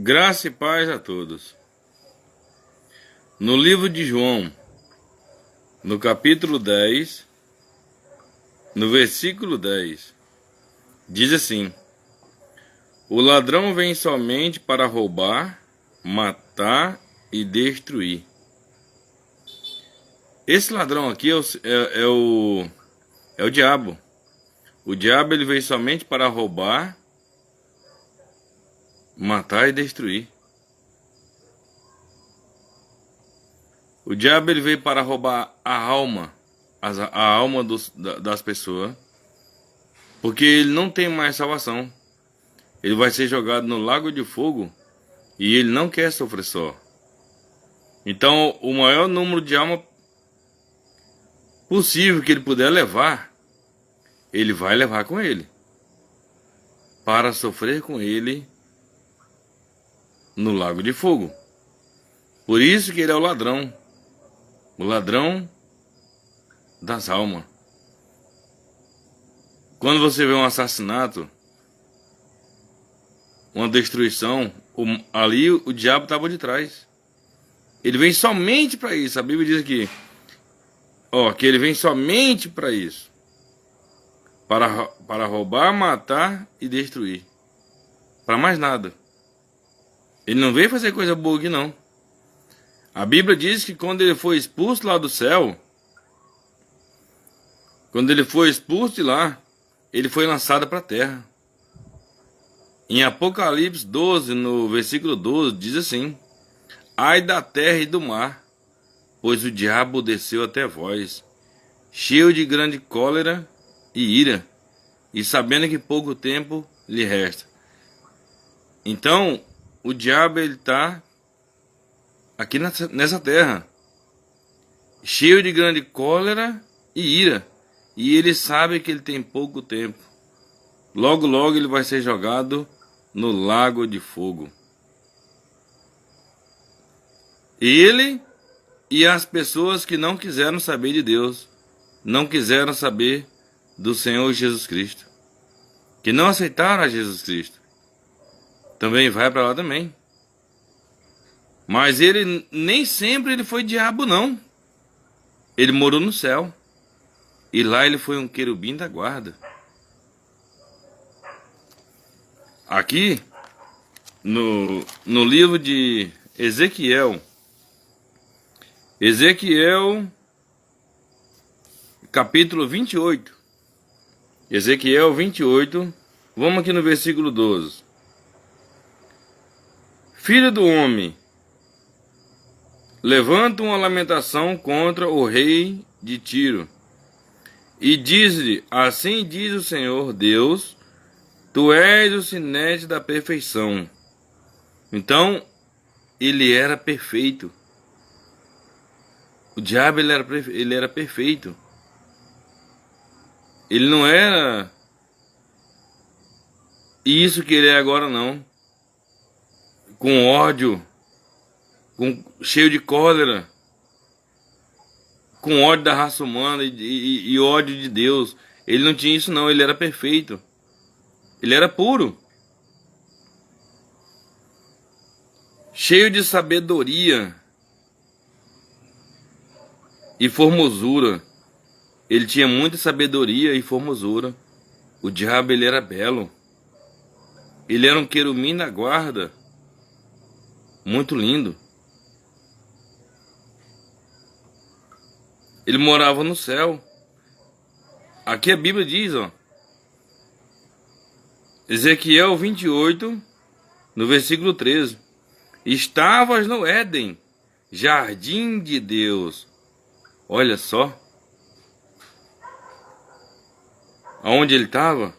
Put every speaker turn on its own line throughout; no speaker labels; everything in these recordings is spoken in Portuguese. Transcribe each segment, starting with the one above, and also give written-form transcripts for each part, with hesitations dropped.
Graça e paz a todos. No livro de João, no capítulo 10, no versículo 10, diz assim: O ladrão vem somente para roubar, matar e destruir. Esse ladrão aqui é o diabo. O diabo ele veio somente para roubar, matar e destruir. O diabo ele veio para roubar a alma, a alma das pessoas, porque ele não tem mais salvação. Ele vai ser jogado no lago de fogo e ele não quer sofrer só. Então, o maior número de alma possível que ele puder levar, ele vai levar com ele, para sofrer com ele no lago de fogo. Por isso que ele é o ladrão das almas. Quando você vê um assassinato, uma destruição, ali o diabo estava de trás. Ele vem somente para isso. A Bíblia diz aqui, que ele vem somente para isso, para roubar, matar e destruir. Para mais nada. Ele não veio fazer coisa boa aqui não. A Bíblia diz que quando ele foi expulso lá do céu, quando ele foi expulso de lá, ele foi lançado para a terra. Em Apocalipse 12, no versículo 12, diz assim: Ai da terra e do mar, pois o diabo desceu até vós, cheio de grande cólera e ira, e sabendo que pouco tempo lhe resta. Então, o diabo ele está aqui nessa terra, cheio de grande cólera e ira, e ele sabe que ele tem pouco tempo. Logo, logo ele vai ser jogado no lago de fogo. Ele e as pessoas que não quiseram saber de Deus, não quiseram saber do Senhor Jesus Cristo, que não aceitaram a Jesus Cristo, também vai para lá também. Mas ele nem sempre ele foi diabo não. Ele morou no céu. E lá ele foi um querubim da guarda. Aqui, no livro de Ezequiel, capítulo 28. Ezequiel 28, vamos aqui no versículo 12. Filho do homem, levanta uma lamentação contra o rei de Tiro, e diz-lhe, assim diz o Senhor Deus, tu és o sinete da perfeição. Então, ele era perfeito. O diabo ele era perfeito. Ele não era isso que ele é agora não. Com ódio, cheio de cólera, com ódio da raça humana e ódio de Deus. Ele não tinha isso não, ele era perfeito. Ele era puro. Cheio de sabedoria e formosura. Ele tinha muita sabedoria e formosura. O diabo ele era belo. Ele era um querubim da guarda. Muito lindo. Ele morava no céu. Aqui a Bíblia diz, Ezequiel 28, no versículo 13. Estavas no Éden, jardim de Deus. Olha só. Aonde ele estava?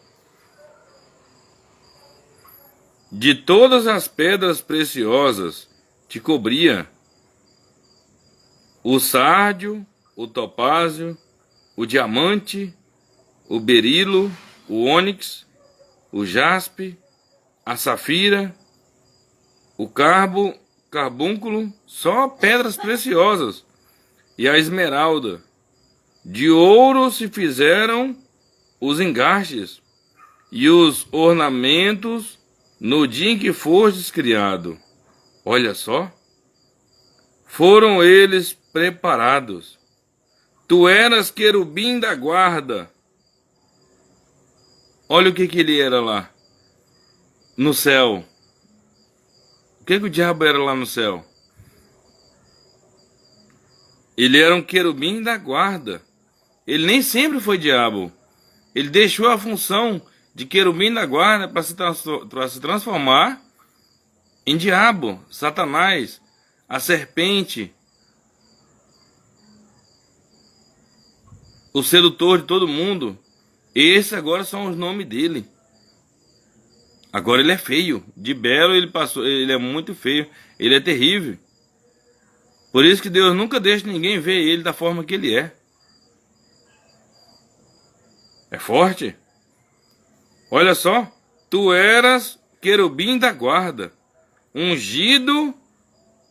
De todas as pedras preciosas te cobria o sárdio, o topázio, o diamante, o berilo, o ônix, o jaspe, a safira, o carbúnculo, só pedras preciosas, e a esmeralda. De ouro se fizeram os engastes e os ornamentos no dia em que fostes criado. Olha só, foram eles preparados. Tu eras querubim da guarda. Olha o que ele era lá no céu. O que o diabo era lá no céu? Ele era um querubim da guarda. Ele nem sempre foi diabo. Ele deixou a função de querubim da guarda para se transformar em diabo, Satanás, a serpente, o sedutor de todo mundo. Esses agora são os nomes dele. Agora ele é feio. De belo ele passou, ele é muito feio. Ele é terrível. Por isso que Deus nunca deixa ninguém ver ele da forma que ele é. É forte. Olha só. Tu eras querubim da guarda, ungido,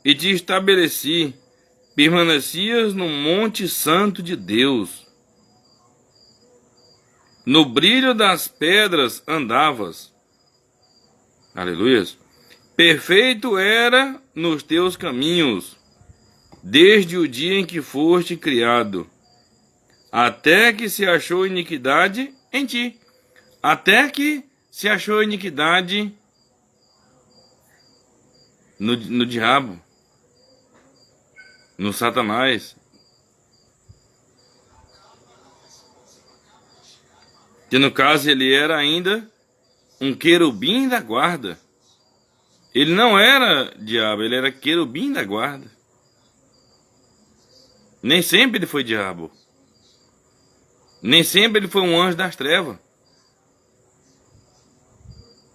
e te estabeleci. Permanecias no monte santo de Deus. No brilho das pedras andavas. Aleluia. Perfeito era nos teus caminhos, desde o dia em que foste criado, até que se achou iniquidade em ti. Até que se achou iniquidade no diabo, no Satanás. Que no caso ele era ainda um querubim da guarda. Ele não era diabo, ele era querubim da guarda. Nem sempre ele foi diabo. Nem sempre ele foi um anjo das trevas.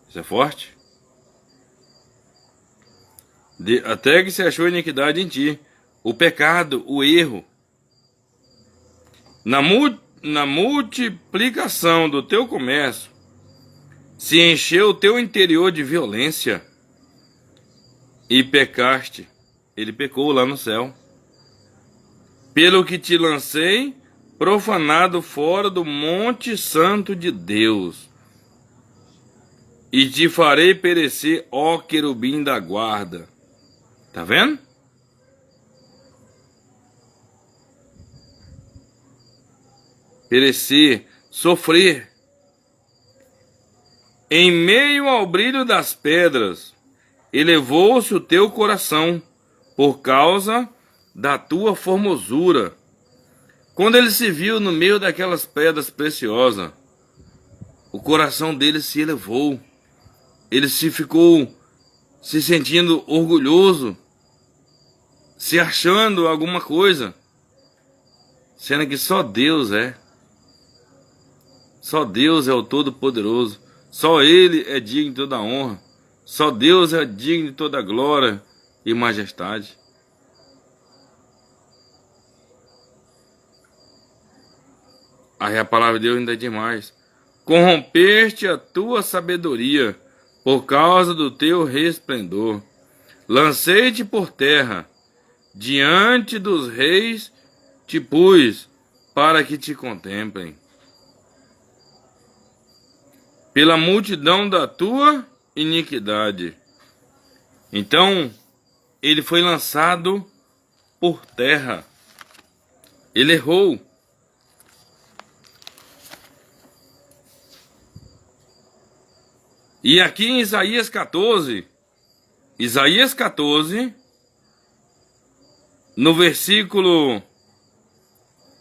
Isso é forte. Até que se achou iniquidade em ti. O pecado, o erro. Na multiplicação do teu comércio, se encheu o teu interior de violência e pecaste. Ele pecou lá no céu. Pelo que te lancei profanado fora do monte santo de Deus, e te farei perecer, ó querubim da guarda. Tá vendo? Perecer, sofrer. Em meio ao brilho das pedras, elevou-se o teu coração, por causa da tua formosura. Quando ele se viu no meio daquelas pedras preciosas, o coração dele se elevou. Ele ficou se sentindo orgulhoso, se achando alguma coisa, sendo que só Deus é. Só Deus é o Todo-Poderoso. Só Ele é digno de toda honra. Só Deus é digno de toda glória e majestade. Aí a palavra de Deus ainda diz mais. Corrompeste a tua sabedoria por causa do teu resplendor. Lancei-te por terra, diante dos reis te pus, para que te contemplem. Pela multidão da tua iniquidade. Então, ele foi lançado por terra. Ele errou. E aqui em Isaías 14, no versículo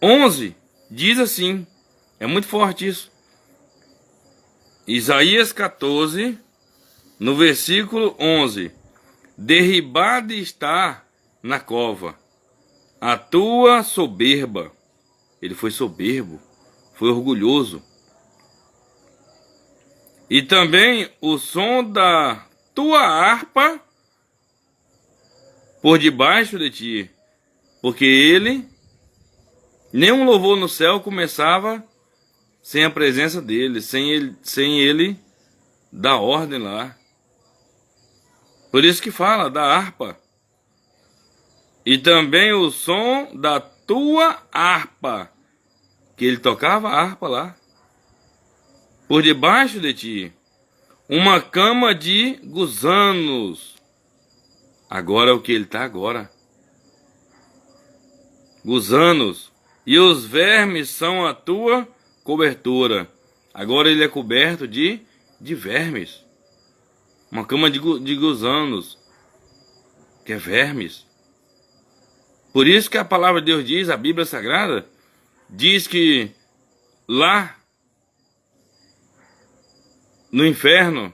11, diz assim, é muito forte isso. Isaías 14, no versículo 11, derribada está na cova a tua soberba. Ele foi soberbo, foi orgulhoso. E também o som da tua harpa por debaixo de ti. Porque ele, nenhum louvor no céu começava sem a presença dele, sem ele dar ordem lá. Por isso que fala da harpa. E também o som da tua harpa, que ele tocava a harpa lá. Por debaixo de ti, uma cama de gusanos. Agora é o que ele está agora. Gusanos. E os vermes são a tua cobertura. Agora ele é coberto de vermes. Uma cama de gusanos, que é vermes. Por isso que a palavra de Deus diz, a Bíblia Sagrada, diz que lá no inferno,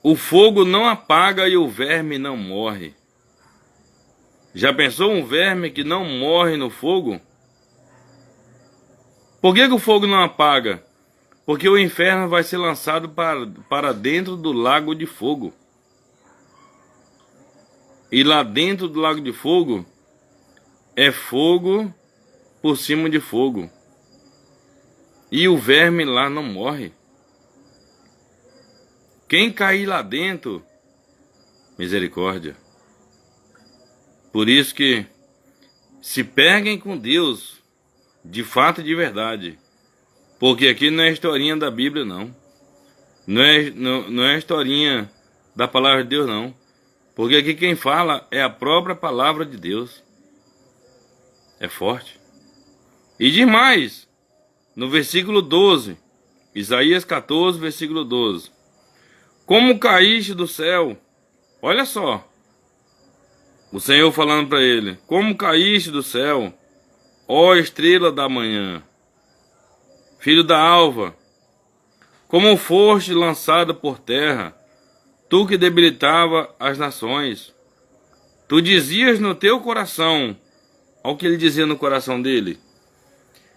o fogo não apaga e o verme não morre. Já pensou um verme que não morre no fogo? Por que o fogo não apaga? Porque o inferno vai ser lançado para dentro do lago de fogo. E lá dentro do lago de fogo, é fogo por cima de fogo. E o verme lá não morre. Quem cair lá dentro, misericórdia. Por isso que se peguem com Deus, de fato e de verdade. Porque aqui não é historinha da Bíblia, não. Não é historinha da palavra de Deus, não. Porque aqui quem fala é a própria palavra de Deus. É forte. E demais, no versículo 12, Isaías 14, versículo 12. Como caíste do céu, olha só, o Senhor falando para ele, como caíste do céu, ó estrela da manhã, filho da alva, como foste lançado por terra, tu que debilitava as nações. Tu dizias no teu coração, olha o que ele dizia no coração dele,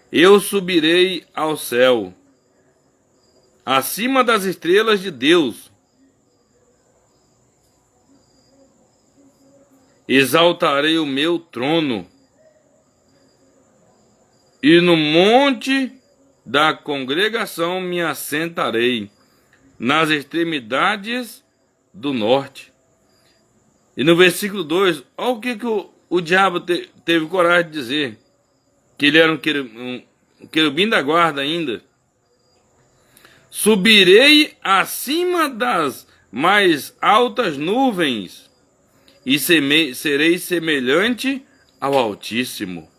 eu subirei ao céu, acima das estrelas de Deus, exaltarei o meu trono, e no monte da congregação me assentarei, nas extremidades do norte. E no versículo 2, olha o que o diabo teve coragem de dizer, que ele era um querubim da guarda ainda. Subirei acima das mais altas nuvens, e serei semelhante ao Altíssimo.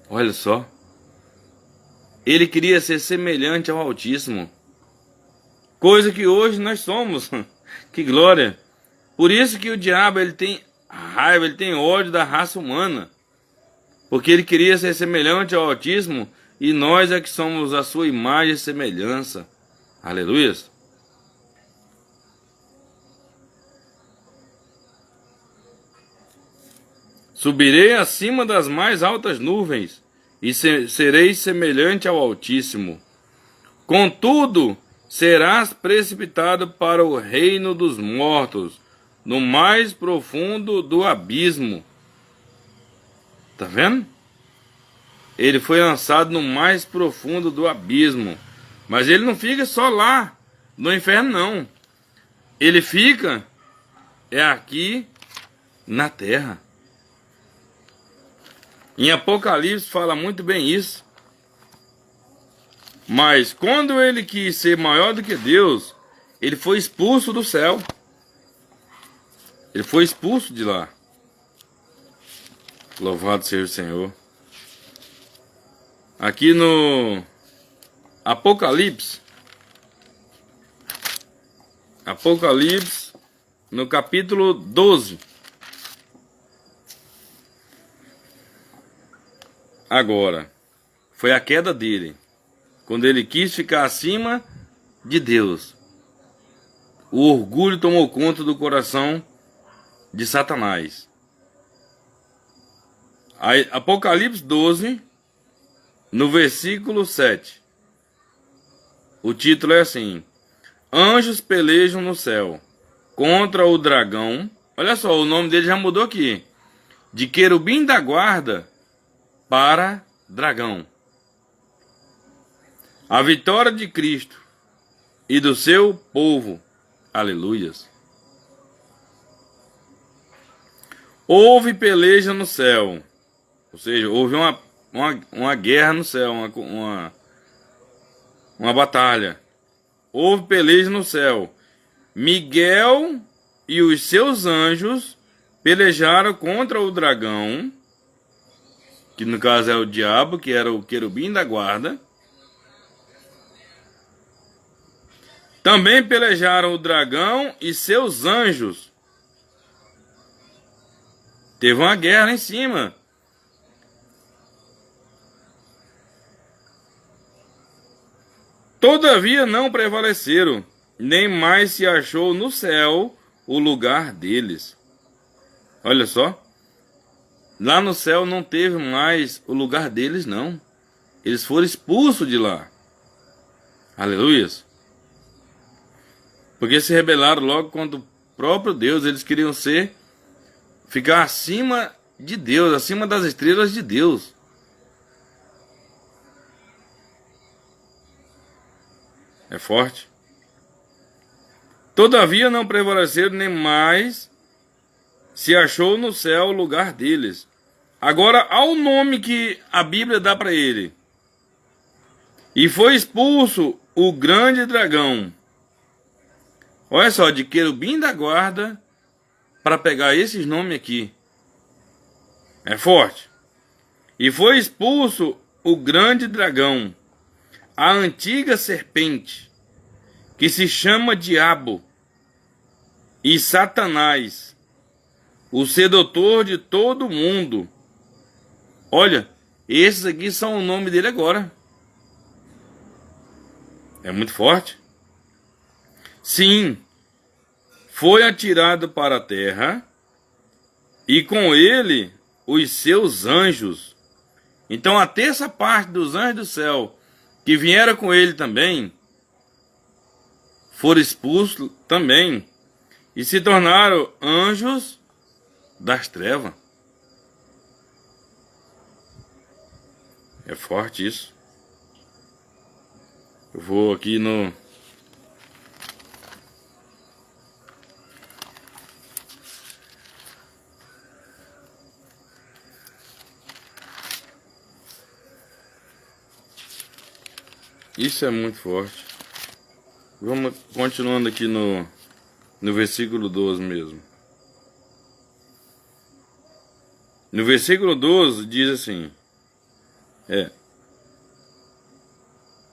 Olha só. Ele queria ser semelhante ao Altíssimo. Coisa que hoje nós somos. Que glória. Por isso que o diabo ele tem raiva, ele tem ódio da raça humana. Porque ele queria ser semelhante ao Altíssimo, e nós é que somos a sua imagem e semelhança. Aleluia. Subirei acima das mais altas nuvens, e serei semelhante ao Altíssimo. Contudo, serás precipitado para o reino dos mortos, no mais profundo do abismo. Tá vendo? Ele foi lançado no mais profundo do abismo. Mas ele não fica só lá, no inferno, não. Ele fica, aqui, na terra. Em Apocalipse fala muito bem isso. Mas quando ele quis ser maior do que Deus, ele foi expulso do céu. Ele foi expulso de lá. Louvado seja o Senhor. Aqui no Apocalipse, no capítulo 12. Agora, foi a queda dele, quando ele quis ficar acima de Deus. O orgulho tomou conta do coração de Satanás. Aí, Apocalipse 12, no versículo 7. O título é assim: anjos pelejam no céu contra o dragão. Olha só, o nome dele já mudou aqui. De querubim da guarda para dragão. A vitória de Cristo e do seu povo. Aleluias. Houve peleja no céu. Ou seja, houve uma guerra no céu, uma batalha. houve peleja no céu. Miguel e os seus anjos pelejaram contra o dragão, que no caso é o diabo, que era o querubim da guarda. Também pelejaram o dragão e seus anjos. Teve uma guerra lá em cima. Todavia não prevaleceram, nem mais se achou no céu o lugar deles. Olha só. Lá no céu não teve mais o lugar deles, não. Eles foram expulsos de lá. Aleluias. Porque se rebelaram logo contra o próprio Deus. Eles queriam ficar acima de Deus, acima das estrelas de Deus. É forte. Todavia não prevaleceram, nem mais se achou no céu o lugar deles. Agora, ao nome que a Bíblia dá para ele. E foi expulso o grande dragão. Olha só, de querubim da guarda, para pegar esses nomes aqui. É forte. E foi expulso o grande dragão, a antiga serpente, que se chama Diabo e Satanás, o sedutor de todo mundo. Olha, esses aqui são o nome dele agora. É muito forte. Sim, foi atirado para a terra, e com ele os seus anjos. Então a terça parte dos anjos do céu, que vieram com ele também, foram expulsos também, e se tornaram anjos das trevas. É forte isso. Eu vou aqui no... Isso é muito forte. Vamos continuando aqui no versículo 12 mesmo. No versículo 12 diz assim...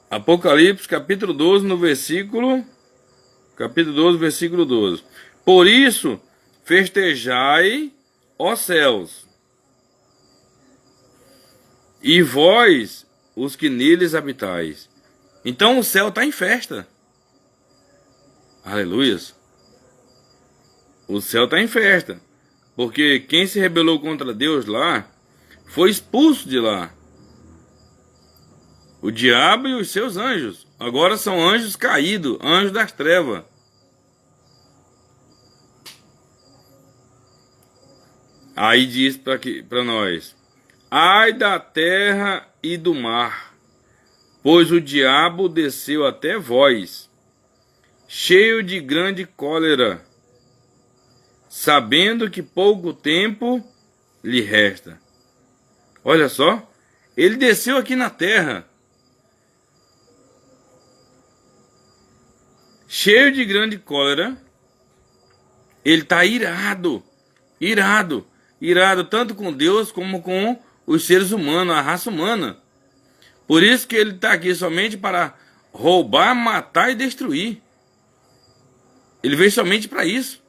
Apocalipse, capítulo 12, no versículo... Capítulo 12, versículo 12. Por isso, festejai, ó céus, e vós, os que neles habitais. Então o céu está em festa. Aleluias. O céu está em festa. Porque quem se rebelou contra Deus lá, foi expulso de lá. O diabo e os seus anjos. Agora são anjos caídos, anjos das trevas. Aí diz para nós: ai da terra e do mar, pois o diabo desceu até vós, cheio de grande cólera, sabendo que pouco tempo lhe resta. Olha só, ele desceu aqui na terra, cheio de grande cólera. Ele está irado, tanto com Deus como com os seres humanos, a raça humana. Por isso que ele está aqui somente para roubar, matar e destruir. Ele veio somente para isso.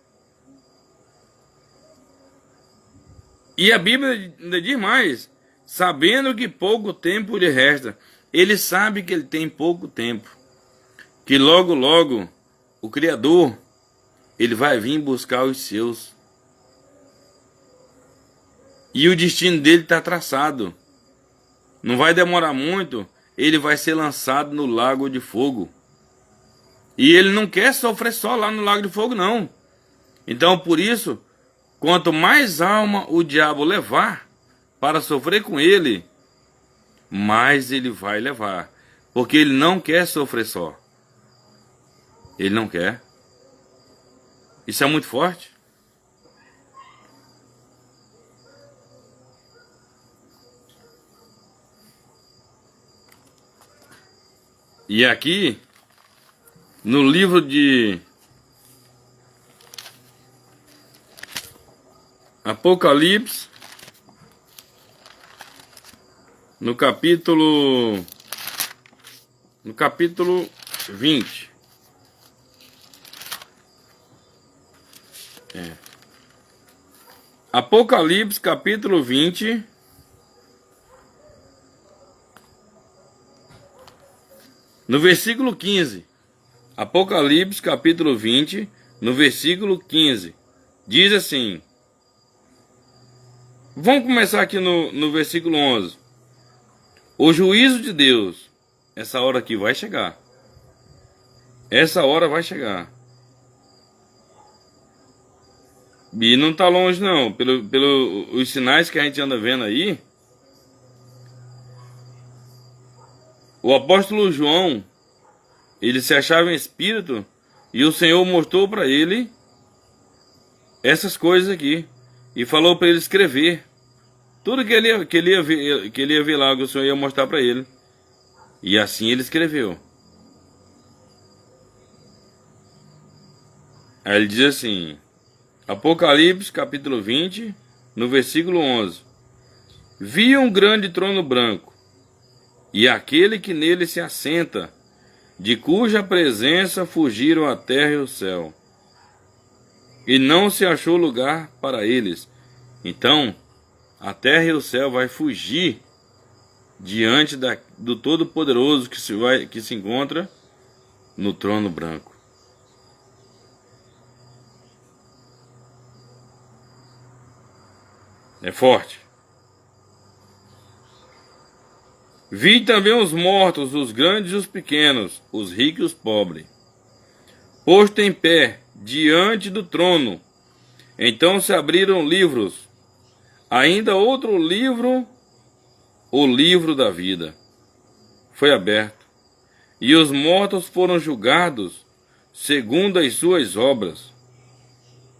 E a Bíblia ainda diz mais: sabendo que pouco tempo lhe resta. Ele sabe que ele tem pouco tempo, que logo, logo, o Criador, ele vai vir buscar os seus. E o destino dele está traçado. Não vai demorar muito, ele vai ser lançado no lago de fogo. E ele não quer sofrer só lá no lago de fogo, não. Então, por isso, quanto mais alma o diabo levar para sofrer com ele, mais ele vai levar. Porque ele não quer sofrer só. Ele não quer. Isso é muito forte. E aqui, no livro de Apocalipse, no capítulo 20. Apocalipse, capítulo 20. No versículo 15. Apocalipse, capítulo 20, no versículo 15. Diz assim. Vamos começar aqui no versículo 11. O juízo de Deus. Essa hora aqui vai chegar. Essa hora vai chegar. E não está longe não. Pelos sinais que a gente anda vendo aí. O apóstolo João, ele se achava em espírito. E o Senhor mostrou para ele essas coisas aqui. E falou para ele escrever. Tudo que ele ia ver lá, que o Senhor ia mostrar para ele. E assim ele escreveu. Aí ele diz assim. Apocalipse, capítulo 20, no versículo 11. Vi um grande trono branco, e aquele que nele se assenta, de cuja presença fugiram a terra e o céu, e não se achou lugar para eles. Então, a terra e o céu vai fugir diante do Todo-Poderoso que se encontra no trono branco. É forte. Vi também os mortos, os grandes e os pequenos, os ricos e os pobres, posto em pé diante do trono. Então se abriram livros, ainda outro livro, o livro da vida, foi aberto, e os mortos foram julgados segundo as suas obras,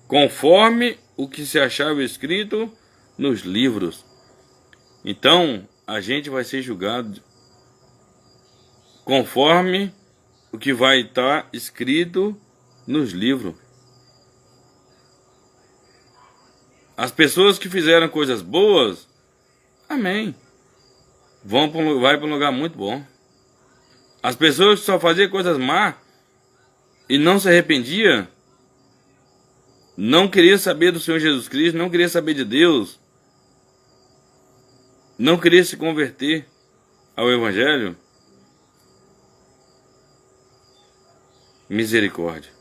conforme o que se achava escrito nos livros. Então a gente vai ser julgado conforme o que vai estar escrito nos livros. As pessoas que fizeram coisas boas, amém, vai para um lugar muito bom. As pessoas que só faziam coisas más e não se arrependia, não queria saber do Senhor Jesus Cristo, não queria saber de Deus, não queria se converter ao Evangelho, misericórdia.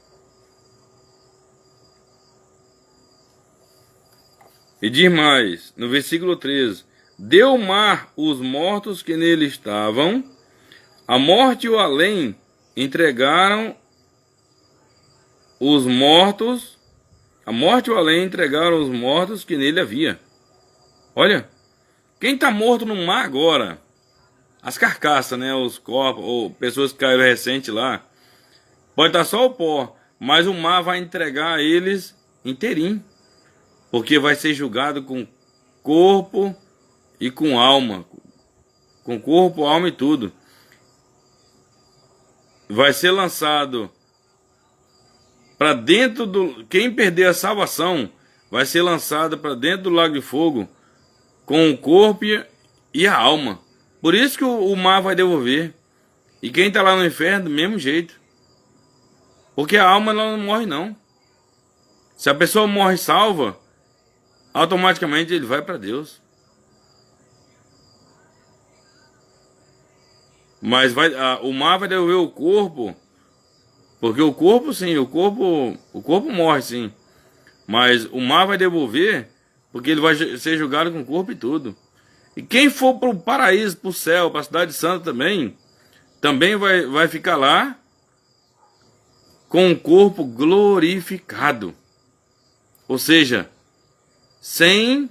E diz mais, no versículo 13: deu o mar os mortos que nele estavam, a morte e o além entregaram os mortos, a morte e o além entregaram os mortos que nele havia. Olha, quem está morto no mar agora, as carcaças, né, os corpos, ou pessoas que caíram recente lá, pode estar só o pó, mas o mar vai entregar eles inteirinho, porque vai ser julgado com corpo e com alma, com corpo, alma e tudo. Vai ser lançado para dentro do... Quem perder a salvação vai ser lançado para dentro do lago de fogo com o corpo e a alma. Por isso que o mar vai devolver. E quem está lá no inferno, do mesmo jeito. Porque a alma ela não morre não. Se a pessoa morre salva, automaticamente ele vai para Deus. Mas o mar vai devolver o corpo. Porque o corpo sim, o corpo morre sim. Mas o mar vai devolver, porque ele vai ser julgado com o corpo e tudo. E quem for para o paraíso, para o céu, para a cidade santa também vai ficar lá com o corpo glorificado. Ou seja, sem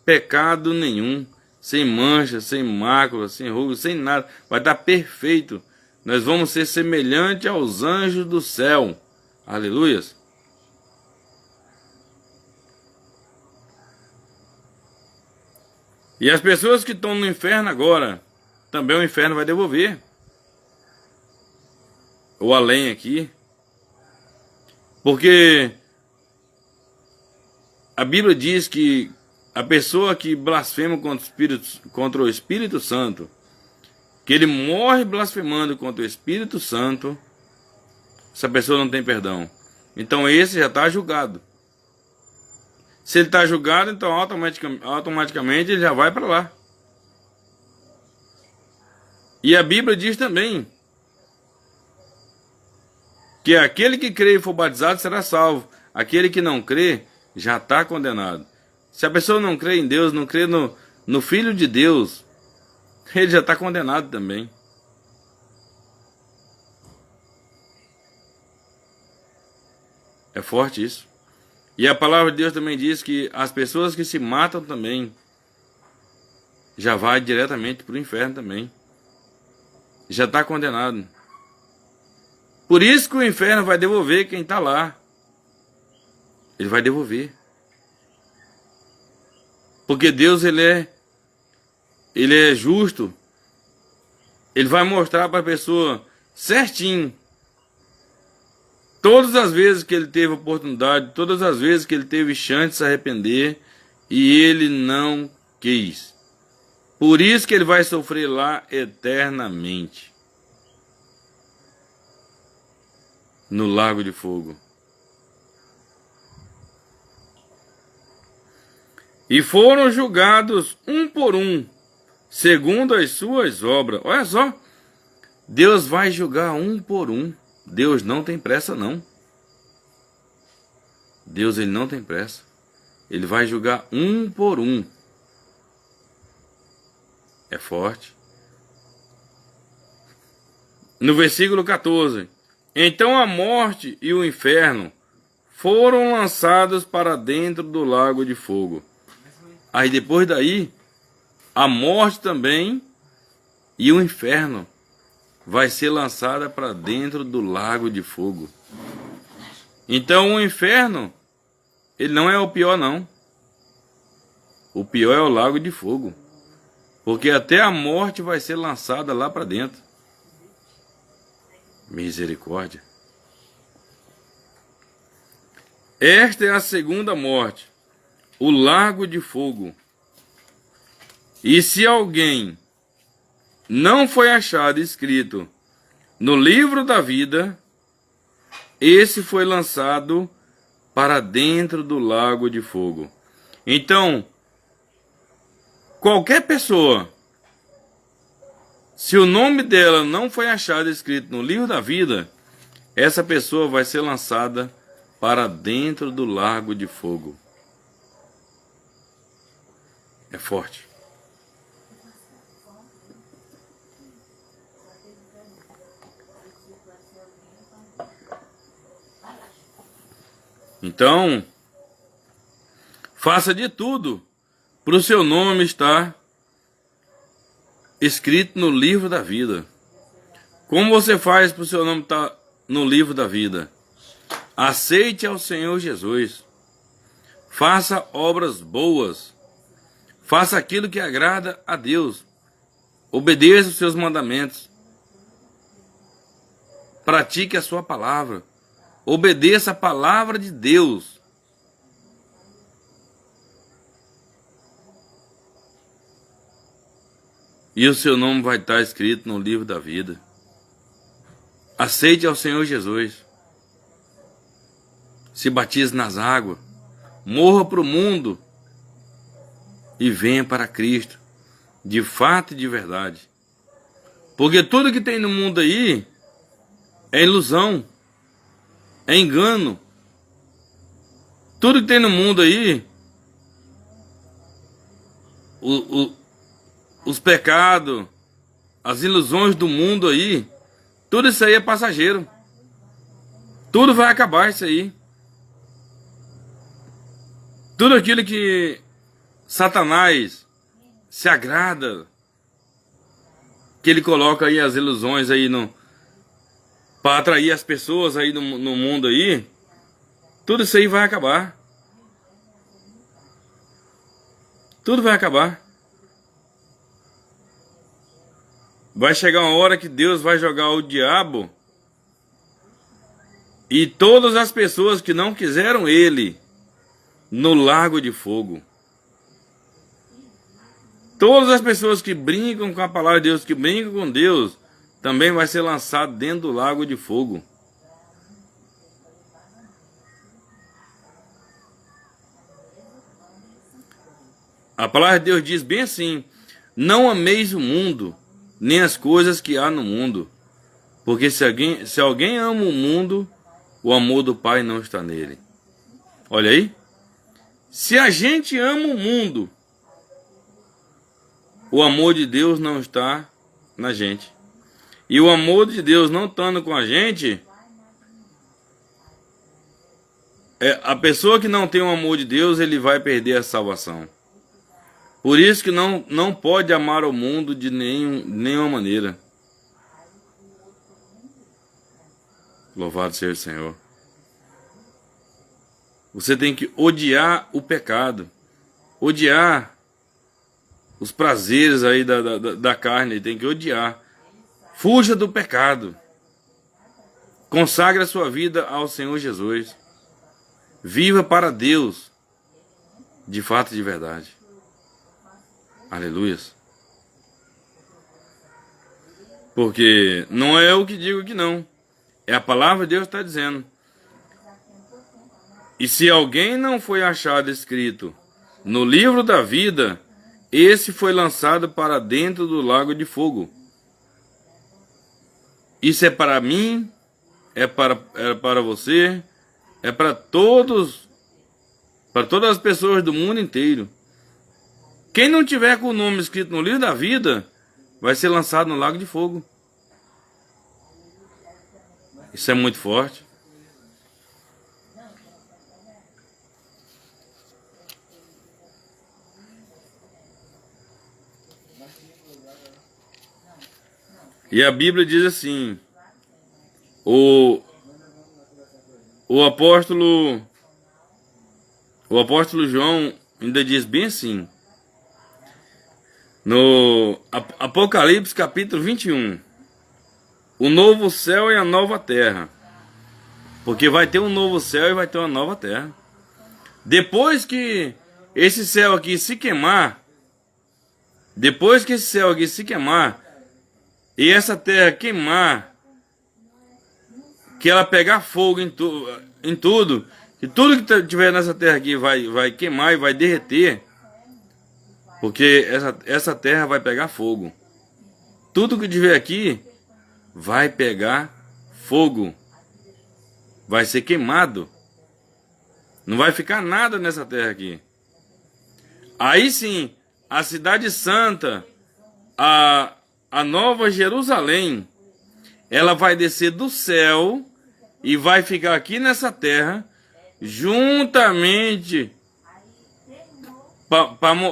pecado nenhum, sem mancha, sem mácula, sem ruga, sem nada. Vai estar perfeito. Nós vamos ser semelhantes aos anjos do céu. Aleluias. E as pessoas que estão no inferno agora, também o inferno vai devolver. ou além aqui, porque a Bíblia diz que a pessoa que blasfema contra o Espírito Santo, que ele morre blasfemando contra o Espírito Santo, essa pessoa não tem perdão. Então esse já está julgado. Se ele está julgado, então automaticamente ele já vai para lá. E a Bíblia diz também que aquele que crê e for batizado será salvo. Aquele que não crê já está condenado. Se a pessoa não crê em Deus, não crê no Filho de Deus, ele já está condenado também. É forte isso. E a palavra de Deus também diz que as pessoas que se matam também já vai diretamente para o inferno também. Já está condenado. Por isso que o inferno vai devolver quem está lá. Ele vai devolver. Porque Deus, ele é justo. Ele vai mostrar para a pessoa certinho. Todas as vezes que ele teve oportunidade, todas as vezes que ele teve chance de se arrepender, e ele não quis. Por isso que ele vai sofrer lá eternamente. No lago de fogo. E foram julgados um por um, segundo as suas obras. Olha só, Deus vai julgar um por um. Deus não tem pressa, não. Deus, ele não tem pressa. Ele vai julgar um por um. É forte. No versículo 14. Então a morte e o inferno foram lançados para dentro do lago de fogo. Aí depois daí, a morte também e o inferno vai ser lançada para dentro do lago de fogo. Então o inferno, ele não é o pior, não. O pior é o lago de fogo. Porque até a morte vai ser lançada lá para dentro. Misericórdia. Esta é a segunda morte, o lago de fogo. E se alguém não foi achado escrito no livro da vida, esse foi lançado para dentro do lago de fogo. Então, qualquer pessoa, se o nome dela não foi achado escrito no livro da vida, essa pessoa vai ser lançada para dentro do lago de fogo. É forte. Então, faça de tudo para o seu nome estar escrito no livro da vida. Como você faz para o seu nome estar no livro da vida? Aceite ao Senhor Jesus. Faça obras boas. Faça aquilo que agrada a Deus. Obedeça os seus mandamentos. Pratique a sua palavra. Obedeça a palavra de Deus. E o seu nome vai estar escrito no livro da vida. Aceite ao Senhor Jesus. Se batize nas águas. Morra para o mundo. E venha para Cristo. De fato e de verdade. Porque tudo que tem no mundo aí é ilusão. É engano. Tudo que tem no mundo aí, os pecados, as ilusões do mundo aí, tudo isso aí é passageiro. Tudo vai acabar isso aí. Tudo aquilo que Satanás se agrada, que ele coloca aí as ilusões aí para atrair as pessoas aí no mundo aí, tudo isso aí vai acabar. Tudo vai acabar. Vai chegar uma hora que Deus vai jogar o diabo e todas as pessoas que não quiseram ele no lago de fogo. Todas as pessoas que brincam com a palavra de Deus, que brincam com Deus, também vai ser lançado dentro do lago de fogo. A palavra de Deus diz bem assim: não ameis o mundo, nem as coisas que há no mundo. Porque se alguém ama o mundo, o amor do Pai não está nele. Olha aí. Se a gente ama o mundo, o amor de Deus não está na gente. E o amor de Deus não estando com a gente, a pessoa que não tem o amor de Deus, ele vai perder a salvação. Por isso que não pode amar o mundo de nenhuma maneira. Louvado seja o Senhor. Você tem que odiar o pecado. Odiar os prazeres aí da carne. Tem que odiar. Fuja do pecado. Consagre a sua vida ao Senhor Jesus. Viva para Deus. De fato e de verdade. Aleluias. Porque não é eu que digo que não. É a palavra de Deus que está dizendo. E se alguém não foi achado escrito no livro da vida, esse foi lançado para dentro do lago de fogo. Isso é para mim, é para você, é para todas as pessoas do mundo inteiro. Quem não tiver com o nome escrito no livro da vida, vai ser lançado no lago de fogo. Isso é muito forte. E a Bíblia diz assim, o apóstolo João ainda diz bem assim, no Apocalipse capítulo 21, o novo céu e a nova terra, porque vai ter um novo céu e vai ter uma nova terra. Depois que esse céu aqui se queimar, e essa terra queimar, que ela pegar fogo em tudo, e tudo que tiver nessa terra aqui vai queimar e vai derreter, porque essa terra vai pegar fogo. Tudo que tiver aqui vai pegar fogo, vai ser queimado, não vai ficar nada nessa terra aqui. Aí sim, a cidade santa, a nova Jerusalém, ela vai descer do céu e vai ficar aqui nessa terra, juntamente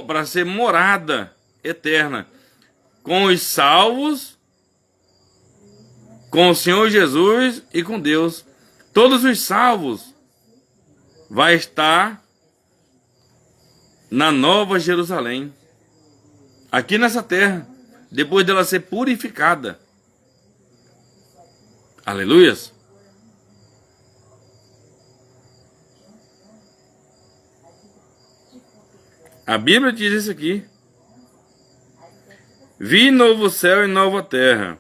para ser morada eterna com os salvos, com o Senhor Jesus e com Deus. Todos os salvos vai estar na nova Jerusalém, aqui nessa terra, depois dela ser purificada. Aleluias. A Bíblia diz isso aqui: vi novo céu e nova terra,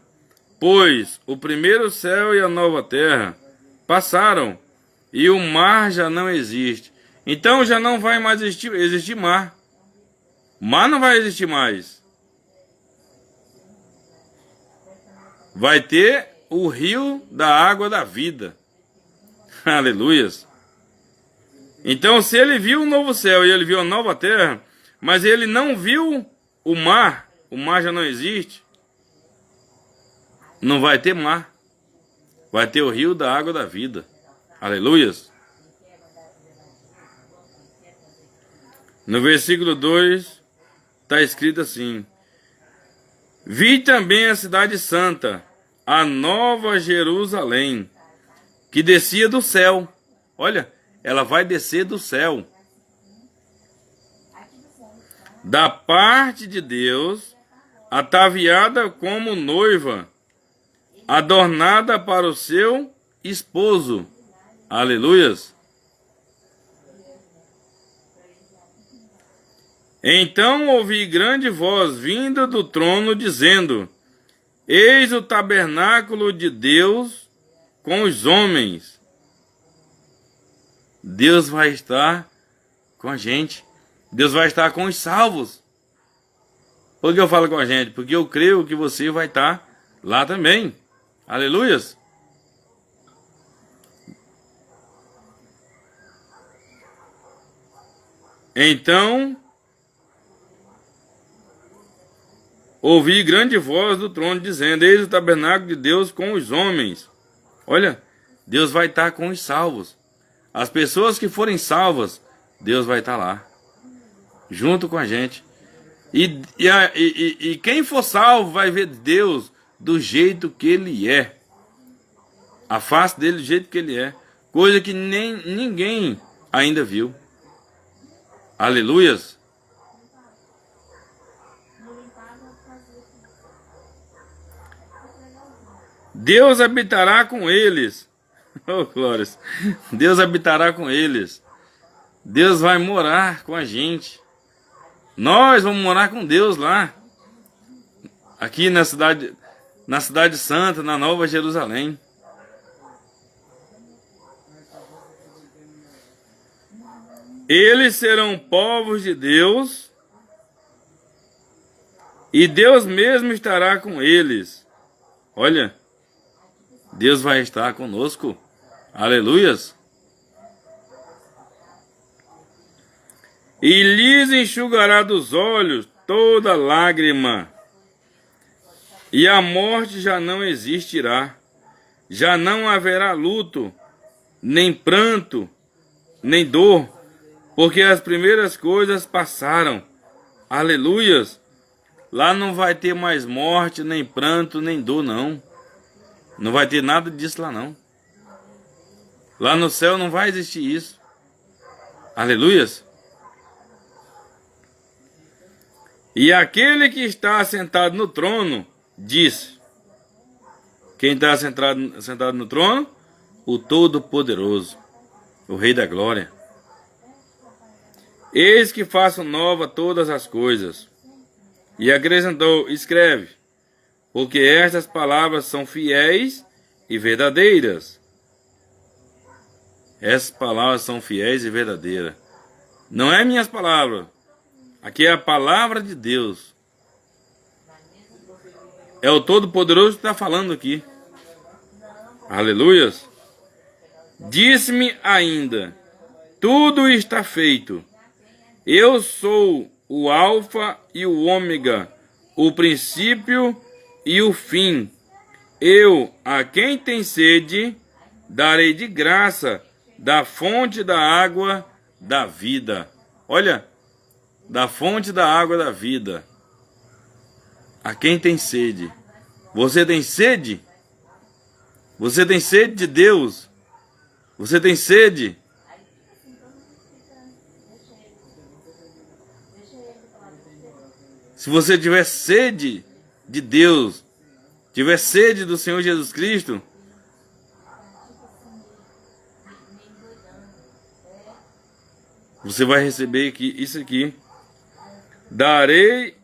pois o primeiro céu e a nova terra passaram, e o mar já não existe. Então já não vai mais existir mar. Mar não vai existir mais. Vai ter o rio da água da vida. Aleluias. Então, se ele viu o novo céu e ele viu a nova terra, mas ele não viu o mar já não existe, não vai ter mar. Vai ter o rio da água da vida. Aleluias. No versículo 2, está escrito assim: vi também a cidade santa, a nova Jerusalém, que descia do céu. Olha, ela vai descer do céu, da parte de Deus, ataviada como noiva, adornada para o seu esposo. Aleluias. Então ouvi grande voz vinda do trono dizendo: Eis o tabernáculo de Deus com os homens. Deus vai estar com a gente. Deus vai estar com os salvos. Por que eu falo com a gente? Porque eu creio que você vai estar lá também. Aleluias. Então ouvi grande voz do trono dizendo: Eis o tabernáculo de Deus com os homens. Olha, Deus vai estar com os salvos. As pessoas que forem salvas, Deus vai estar lá, junto com a gente. E quem for salvo vai ver Deus do jeito que Ele é. A face dele do jeito que Ele é. Coisa que nem ninguém ainda viu. Aleluias. Deus habitará com eles. Oh, glórias. Deus habitará com eles. Deus vai morar com a gente. Nós vamos morar com Deus lá. Aqui na cidade santa, na Nova Jerusalém. Eles serão povos de Deus, e Deus mesmo estará com eles. Olha, Deus vai estar conosco. Aleluias. E lhes enxugará dos olhos toda lágrima, e a morte já não existirá. Já não haverá luto, nem pranto, nem dor, porque as primeiras coisas passaram. Aleluias. Lá não vai ter mais morte, nem pranto, nem dor, não. Não vai ter nada disso lá, não. Lá no céu não vai existir isso. Aleluias. E aquele que está sentado no trono disse: quem está sentado no trono? O Todo-Poderoso, o Rei da Glória. Eis que faço nova todas as coisas. E acrescentou: escreve, porque estas palavras são fiéis e verdadeiras. Essas palavras são fiéis e verdadeiras. Não é minhas palavras. Aqui é a palavra de Deus. É o Todo-Poderoso que está falando aqui. Aleluias. Disse-me ainda: tudo está feito. Eu sou o Alfa e o Ômega, o princípio e o fim. Eu, a quem tem sede, darei de graça da fonte da água da vida. Olha, da fonte da água da vida. A quem tem sede. Você tem sede? Você tem sede de Deus? Você tem sede? Se você tiver sede de Deus, tiver sede do Senhor Jesus Cristo, você vai receber isso aqui. Darei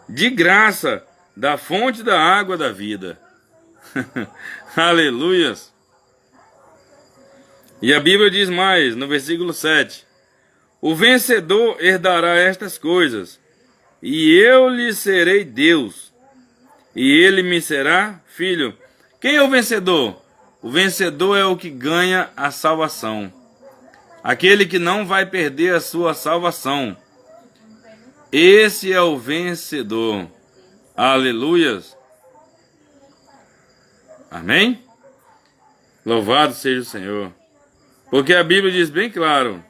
de graça da fonte da água da vida. Aleluias. E a Bíblia diz mais, no versículo 7. O vencedor herdará estas coisas, e eu lhe serei Deus, e ele me será filho. Quem é o vencedor? O vencedor é o que ganha a salvação. Aquele que não vai perder a sua salvação. Esse é o vencedor. Aleluias. Amém? Louvado seja o Senhor. Porque a Bíblia diz bem claro: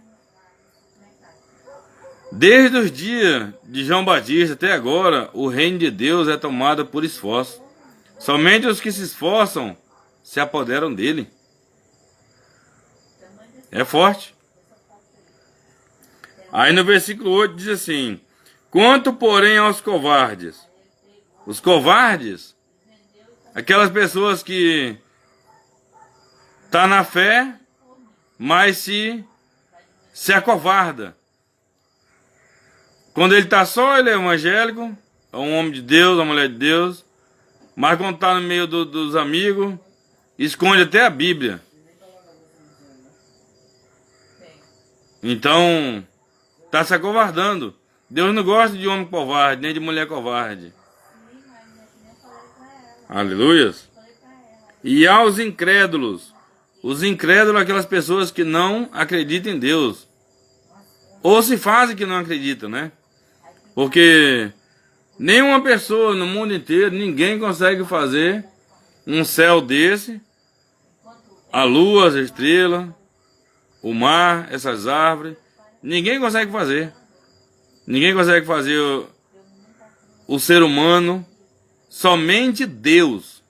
desde os dias de João Batista até agora, o reino de Deus é tomado por esforço. Somente os que se esforçam se apoderam dele. É forte. Aí no versículo 8 diz assim: quanto, porém, aos covardes. Os covardes, aquelas pessoas que está na fé, mas se acovarda. Quando ele está só, ele é evangélico, é um homem de Deus, uma mulher de Deus, mas quando está no meio dos amigos, esconde até a Bíblia. Então, está se acovardando. Deus não gosta de homem covarde, nem de mulher covarde. Aleluias. E aos incrédulos. Os incrédulos, aquelas pessoas que não acreditam em Deus. Ou se fazem que não acreditam, né? Porque nenhuma pessoa no mundo inteiro, ninguém consegue fazer um céu desse, a lua, as estrelas, o mar, essas árvores. Ninguém consegue fazer. Ninguém consegue fazer o ser humano. Somente Deus.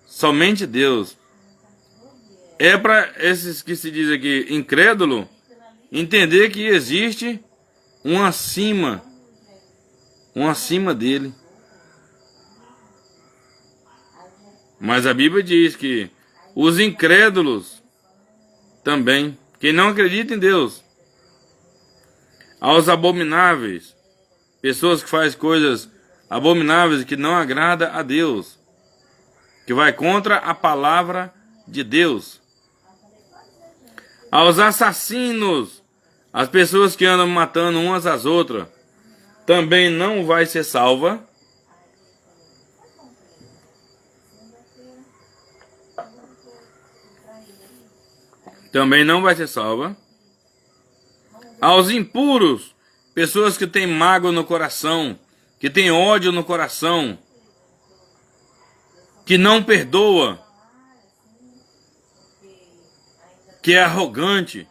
Somente Deus. É para esses que se diz aqui incrédulo entender que existe um acima dele. Mas a Bíblia diz que os incrédulos também, quem não acredita em Deus, aos abomináveis, pessoas que fazem coisas abomináveis que não agrada a Deus, que vai contra a palavra de Deus, aos assassinos, as pessoas que andam matando umas às outras, também não vai ser salva. Também não vai ser salva. Aos impuros, pessoas que têm mágoa no coração, que têm ódio no coração, que não perdoa, que é arrogante,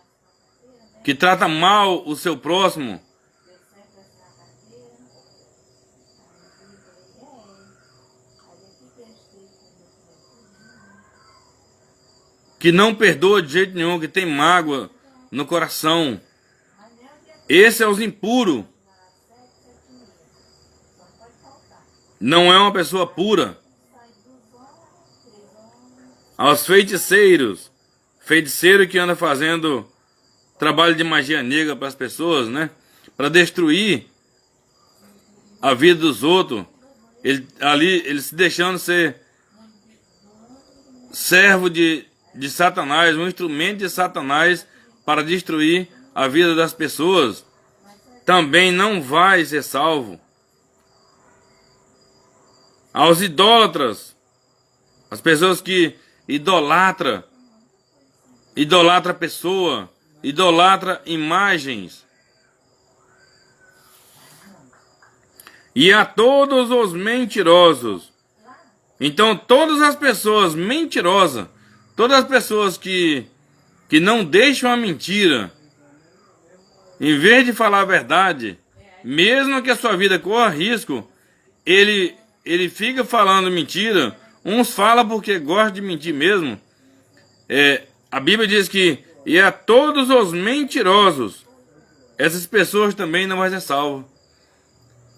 que trata mal o seu próximo, que não perdoa de jeito nenhum, que tem mágoa no coração. Esse é os impuros. Não é uma pessoa pura. Aos feiticeiros, feiticeiro que anda fazendo trabalho de magia negra para as pessoas, né? Para destruir a vida dos outros. Ele se deixando ser servo de Satanás, um instrumento de Satanás para destruir a vida das pessoas, também não vai ser salvo. Aos idólatras, as pessoas que idolatra a pessoa, idolatra imagens. E a todos os mentirosos. Então todas as pessoas mentirosas, todas as pessoas que não deixam a mentira, em vez de falar a verdade, mesmo que a sua vida corra risco, ele fica falando mentira. Uns falam porque gostam de mentir mesmo. A Bíblia diz que e a todos os mentirosos, essas pessoas também não vão ser salvas.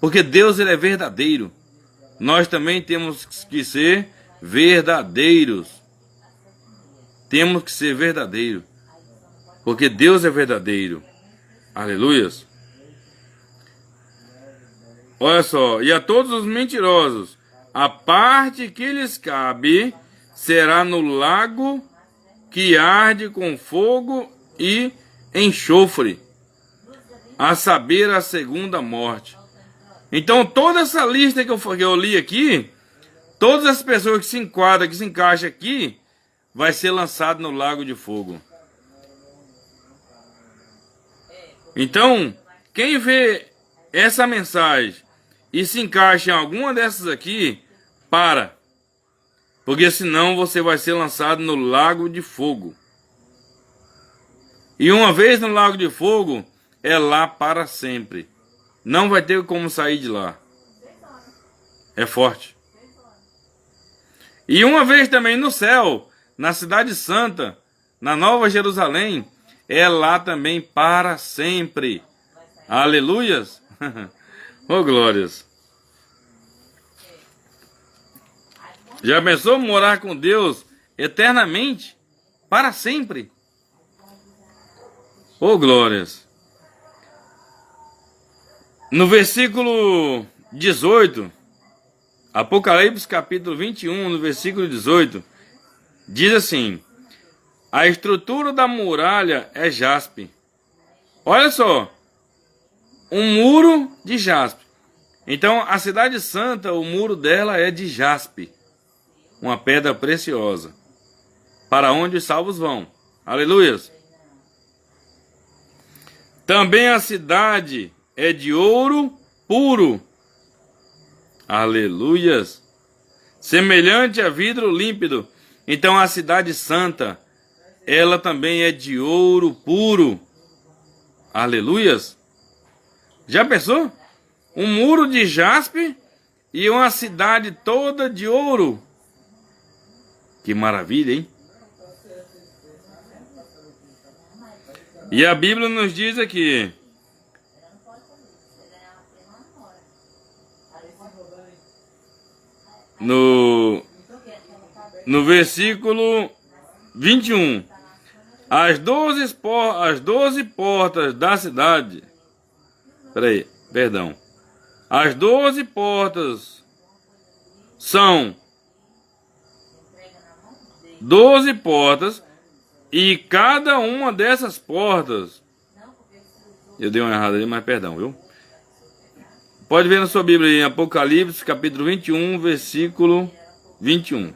Porque Deus ele é verdadeiro. Nós também temos que ser verdadeiros. Temos que ser verdadeiros. Porque Deus é verdadeiro. Aleluias. Olha só. E a todos os mentirosos, a parte que lhes cabe será no lago que arde com fogo e enxofre, a saber, a segunda morte. Então toda essa lista que eu li aqui, todas as pessoas que se enquadram, que se encaixam aqui, vai ser lançado no lago de fogo. Então, quem vê essa mensagem e se encaixa em alguma dessas aqui, para. Porque senão você vai ser lançado no lago de fogo. E uma vez no lago de fogo, é lá para sempre. Não vai ter como sair de lá. É forte. E uma vez também no céu, na cidade santa, na Nova Jerusalém, é lá também para sempre. Aleluias. Oh, glórias. Já pensou morar com Deus eternamente? para sempre. Oh, glórias! No versículo 18, Apocalipse capítulo 21, no versículo 18, diz assim: a estrutura da muralha é jaspe. Olha só, um muro de jaspe. Então, a cidade santa, o muro dela é de jaspe, uma pedra preciosa, para onde os salvos vão. Aleluias! Também a cidade é de ouro puro. Aleluias! Semelhante a vidro límpido. Então, a cidade santa, ela também é de ouro puro. Aleluias! Já pensou? Um muro de jaspe e uma cidade toda de ouro. Que maravilha, hein? E a Bíblia nos diz aqui: no versículo 21, as 12 portas da cidade. As 12 portas são 12 portas, e cada uma dessas portas... Eu dei uma errada ali, mas perdão, viu? Pode ver na sua Bíblia em Apocalipse, capítulo 21, versículo 21.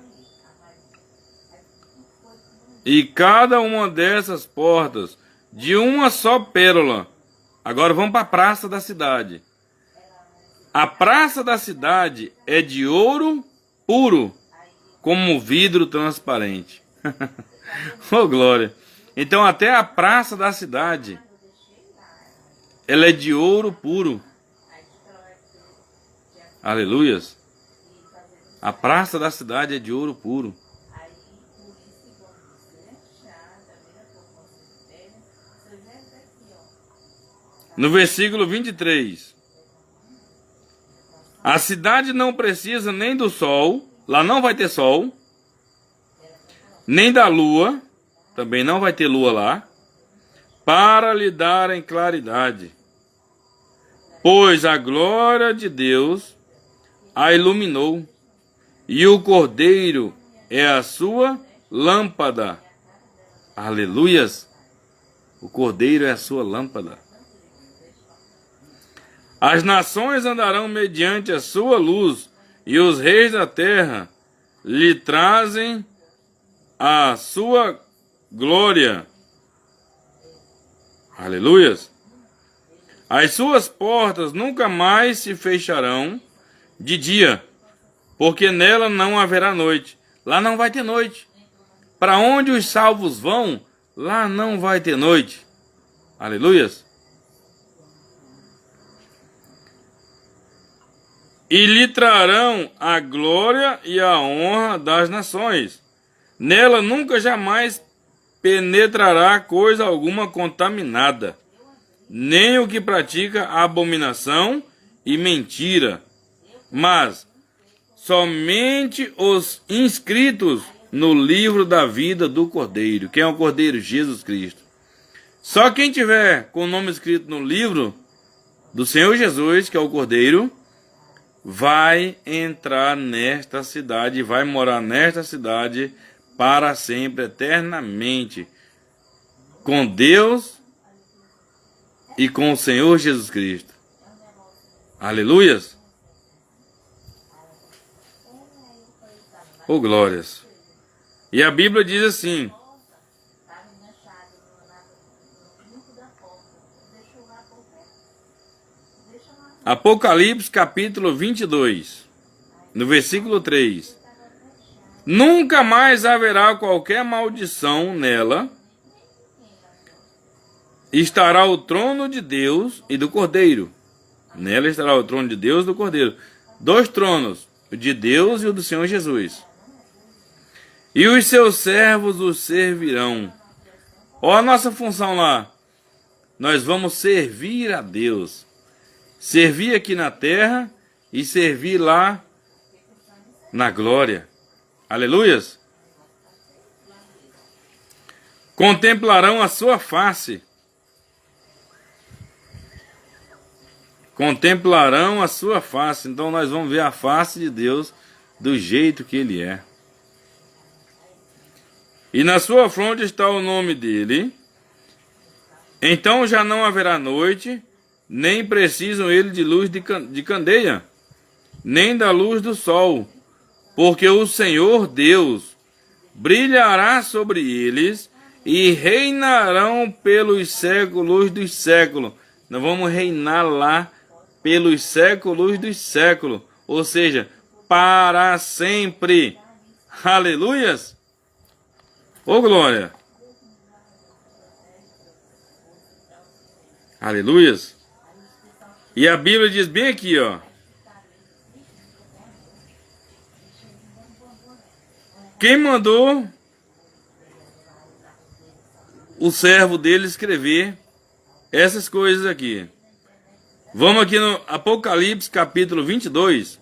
E cada uma dessas portas de uma só pérola. Agora vamos para a praça da cidade. A praça da cidade é de ouro puro, como vidro transparente. Oh, glória! Então até a praça da cidade, ela é de ouro puro. Aleluias! A praça da cidade é de ouro puro. No versículo 23, a cidade não precisa nem do sol, lá não vai ter sol, nem da lua, também não vai ter lua lá, para lhe darem claridade, pois a glória de Deus a iluminou, e o Cordeiro é a sua lâmpada. Aleluias! O Cordeiro é a sua lâmpada. As nações andarão mediante a sua luz, e os reis da terra lhe trazem a sua glória. Aleluias! As suas portas nunca mais se fecharão de dia, porque nela não haverá noite. Lá não vai ter noite. Para onde os salvos vão, lá não vai ter noite. Aleluias! E lhe trarão a glória e a honra das nações. Nela nunca jamais penetrará coisa alguma contaminada, nem o que pratica abominação e mentira, mas somente os inscritos no livro da vida do Cordeiro. Quem é o Cordeiro? Jesus Cristo. Só quem tiver com o nome escrito no livro do Senhor Jesus, que é o Cordeiro, vai entrar nesta cidade, vai morar nesta cidade para sempre, eternamente, com Deus e com o Senhor Jesus Cristo. Aleluias! Oh, glórias! E a Bíblia diz assim: Apocalipse capítulo 22, no versículo 3. Nunca mais haverá qualquer maldição nela. Estará o trono de Deus e do Cordeiro. Nela estará o trono de Deus e do Cordeiro. 2 tronos, o de Deus e o do Senhor Jesus. E os seus servos os servirão. Ó, a nossa função lá. Nós vamos servir a Deus. Servir aqui na terra e servir lá na glória. Aleluias! Contemplarão a sua face. Contemplarão a sua face. Então nós vamos ver a face de Deus do jeito que Ele é. E na sua fronte está o nome dele. Então já não haverá noite, nem precisam ele de luz de candeia, nem da luz do sol, porque o Senhor Deus brilhará sobre eles e reinarão pelos séculos dos séculos. Nós vamos reinar lá pelos séculos dos séculos, ou seja, para sempre. Aleluias! Ô glória! Aleluias! E a Bíblia diz bem aqui, ó. Quem mandou o servo dele escrever essas coisas aqui? Vamos aqui no Apocalipse capítulo 22,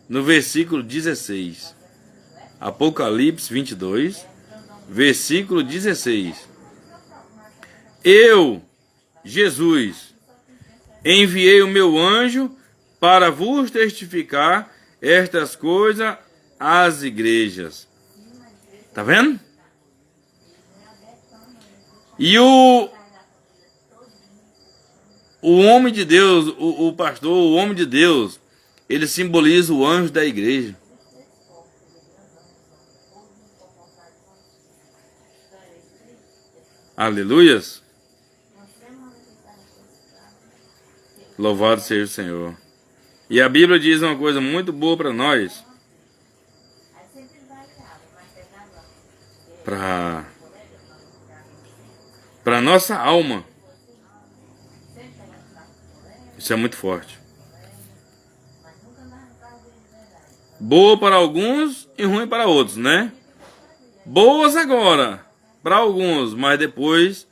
no versículo 16. Apocalipse 22, versículo 16. Eu, Jesus, enviei o meu anjo para vos testificar estas coisas às igrejas. Tá vendo? E o homem de Deus, o pastor, o homem de Deus, ele simboliza o anjo da igreja. Aleluias. Louvado seja o Senhor. E a Bíblia diz uma coisa muito boa para nós. Para nossa alma. Isso é muito forte. Boa para alguns e ruim para outros, né? Boas agora para alguns, mas depois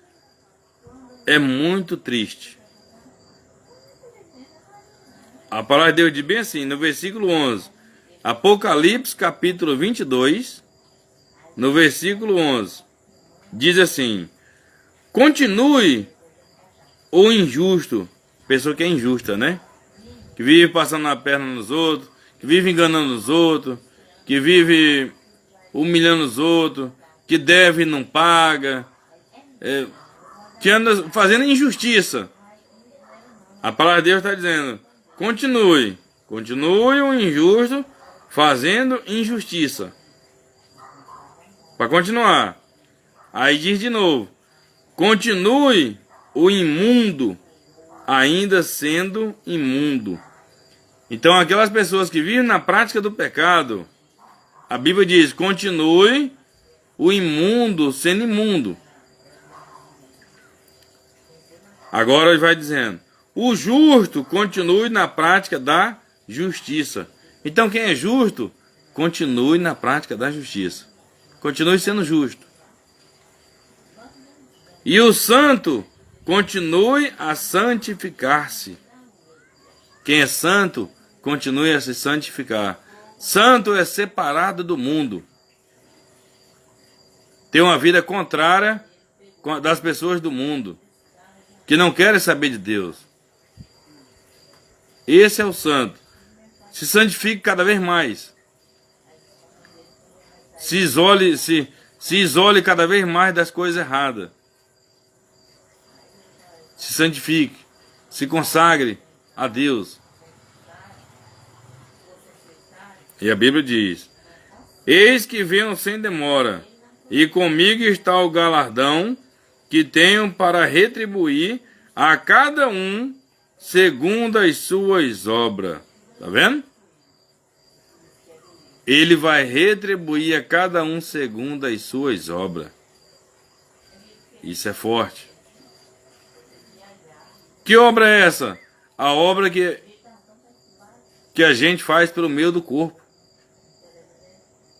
é muito triste. A palavra de Deus diz bem assim, no versículo 11. Apocalipse capítulo 22, no versículo 11. Diz assim: continue o injusto, pessoa que é injusta, né? Que vive passando a perna nos outros, que vive enganando os outros, que vive humilhando os outros, que deve e não paga, que anda fazendo injustiça. A palavra de Deus está dizendo: continue o injusto fazendo injustiça. Para continuar. Aí diz de novo: continue o imundo ainda sendo imundo. Então aquelas pessoas que vivem na prática do pecado, a Bíblia diz: continue o imundo sendo imundo. Agora ele vai dizendo: o justo continue na prática da justiça. Então quem é justo, continue na prática da justiça. Continue sendo justo. E o santo, continue a santificar-se. Quem é santo, continue a se santificar. Santo é separado do mundo. Tem uma vida contrária das pessoas do mundo, que não querem saber de Deus. Esse é o santo. Se santifique cada vez mais. Se isole cada vez mais das coisas erradas. Se santifique. Se consagre a Deus. E a Bíblia diz: eis que venho sem demora, e comigo está o galardão que tenho para retribuir a cada um segundo as suas obras. Tá vendo? Ele vai retribuir a cada um segundo as suas obras. Isso é forte. Que obra é essa? A obra que a gente faz pelo meio do corpo.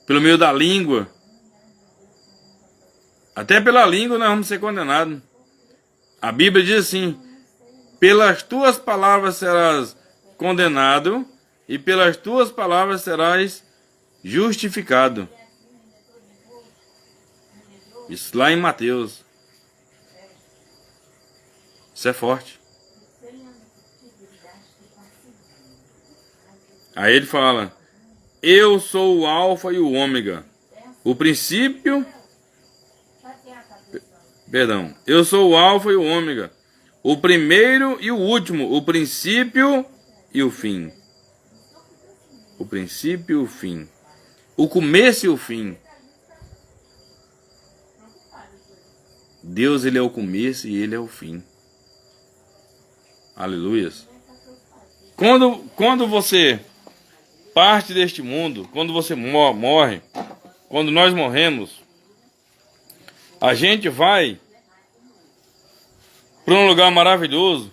Pelo meio da língua. Até pela língua nós vamos ser condenados. A Bíblia diz assim: pelas tuas palavras serás condenado, e pelas tuas palavras serás justificado. Isso lá em Mateus. Isso é forte. Aí ele fala: eu sou o alfa e o ômega, o princípio. Perdão. Eu sou o alfa e o ômega, o primeiro e o último, o princípio e o fim. O princípio e o fim. O começo e o fim. Deus, ele é o começo e ele é o fim. Aleluias. Quando você parte deste mundo, quando você morre, quando nós morremos, a gente vai para um lugar maravilhoso.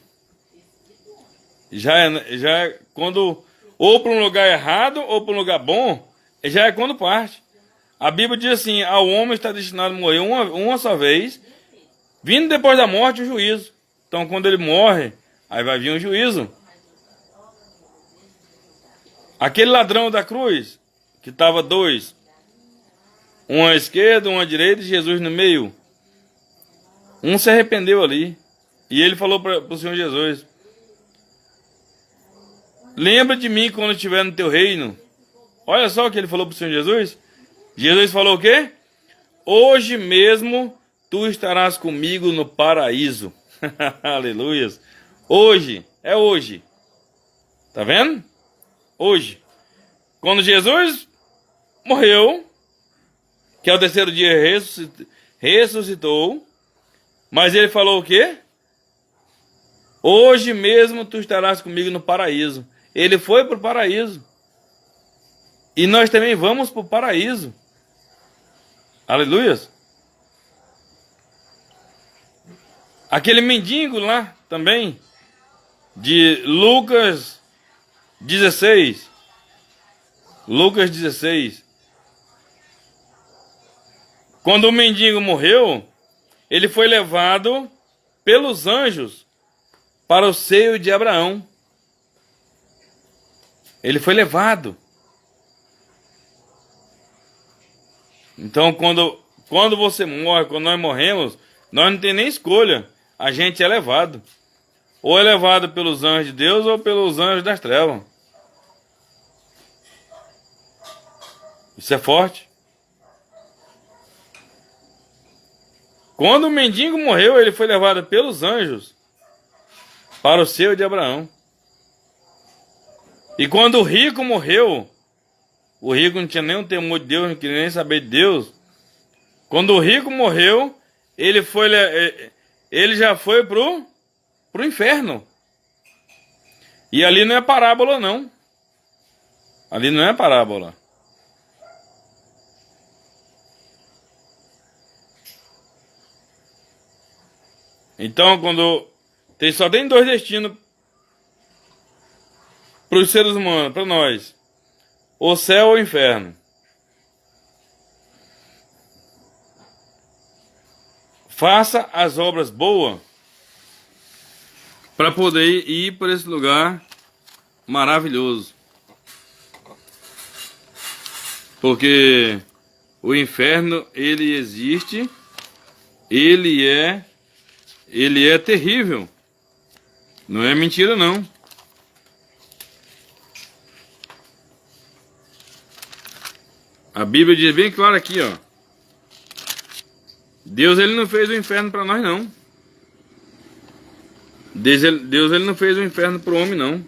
Já é quando, ou para um lugar errado ou para um lugar bom, já é quando parte. A Bíblia diz assim: ao homem está destinado a morrer uma só vez, vindo depois da morte o juízo. Então quando ele morre, aí vai vir um juízo. Aquele ladrão da cruz, que estava dois, um à esquerda, um à direita e Jesus no meio. Um se arrependeu ali. E ele falou para o Senhor Jesus: lembra de mim quando estiver no teu reino. Olha só o que ele falou para o Senhor Jesus. Jesus falou o quê? Hoje mesmo tu estarás comigo no paraíso. Aleluias. Hoje, é hoje. Tá vendo? Hoje. Quando Jesus morreu, que é o terceiro dia ressuscitou, mas ele falou o quê? Hoje mesmo tu estarás comigo no paraíso. Ele foi para o paraíso. E nós também vamos para o paraíso. Aleluias. Aquele mendigo lá também, de Lucas 16. Lucas 16. Quando o mendigo morreu, ele foi levado pelos anjos para o seio de Abraão. Ele foi levado. Então, quando você morre, quando nós morremos, nós não temos nem escolha. A gente é levado. Ou é levado pelos anjos de Deus ou pelos anjos das trevas. Isso é forte. Quando o mendigo morreu, ele foi levado pelos anjos para o seio de Abraão. E quando o rico morreu, o rico não tinha nem um temor de Deus, não queria nem saber de Deus. Quando o rico morreu, ele já foi pro inferno. E ali não é parábola, não. Ali não é parábola. Então, só tem dois destinos para os seres humanos, para nós: o céu ou o inferno. Faça as obras boas para poder ir para esse lugar maravilhoso. Porque o inferno, ele existe, ele é terrível. Não é mentira, não. A Bíblia diz bem claro aqui, ó. Deus, ele não fez o inferno para nós, não. Deus, ele não fez o inferno para o homem, não.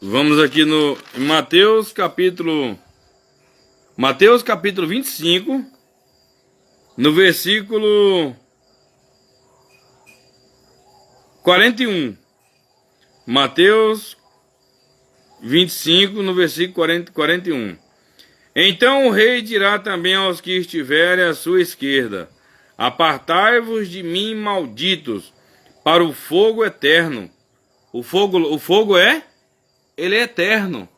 Vamos aqui em Mateus capítulo 25, no versículo 41. Mateus 25, no versículo 41. Então o rei dirá também aos que estiverem à sua esquerda: apartai-vos de mim, malditos, para o fogo eterno. O fogo ele é eterno.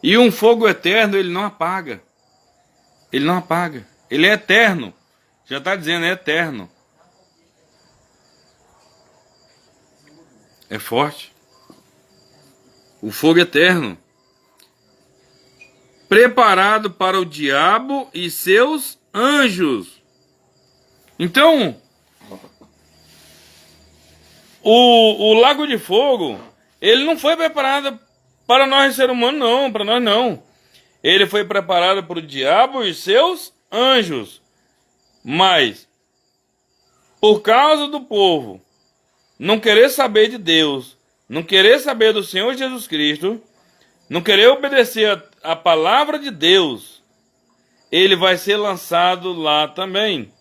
E um fogo eterno, ele não apaga. Ele não apaga. Ele é eterno. Já está dizendo, é eterno. É forte. O fogo eterno. preparado para o diabo e seus anjos. Então, o lago de fogo, ele não foi preparado para nós, ser humano, não, para nós não. Ele foi preparado para o diabo e seus anjos. Mas, por causa do povo não querer saber de Deus, não querer saber do Senhor Jesus Cristo, não querer obedecer a palavra de Deus, ele vai ser lançado lá também,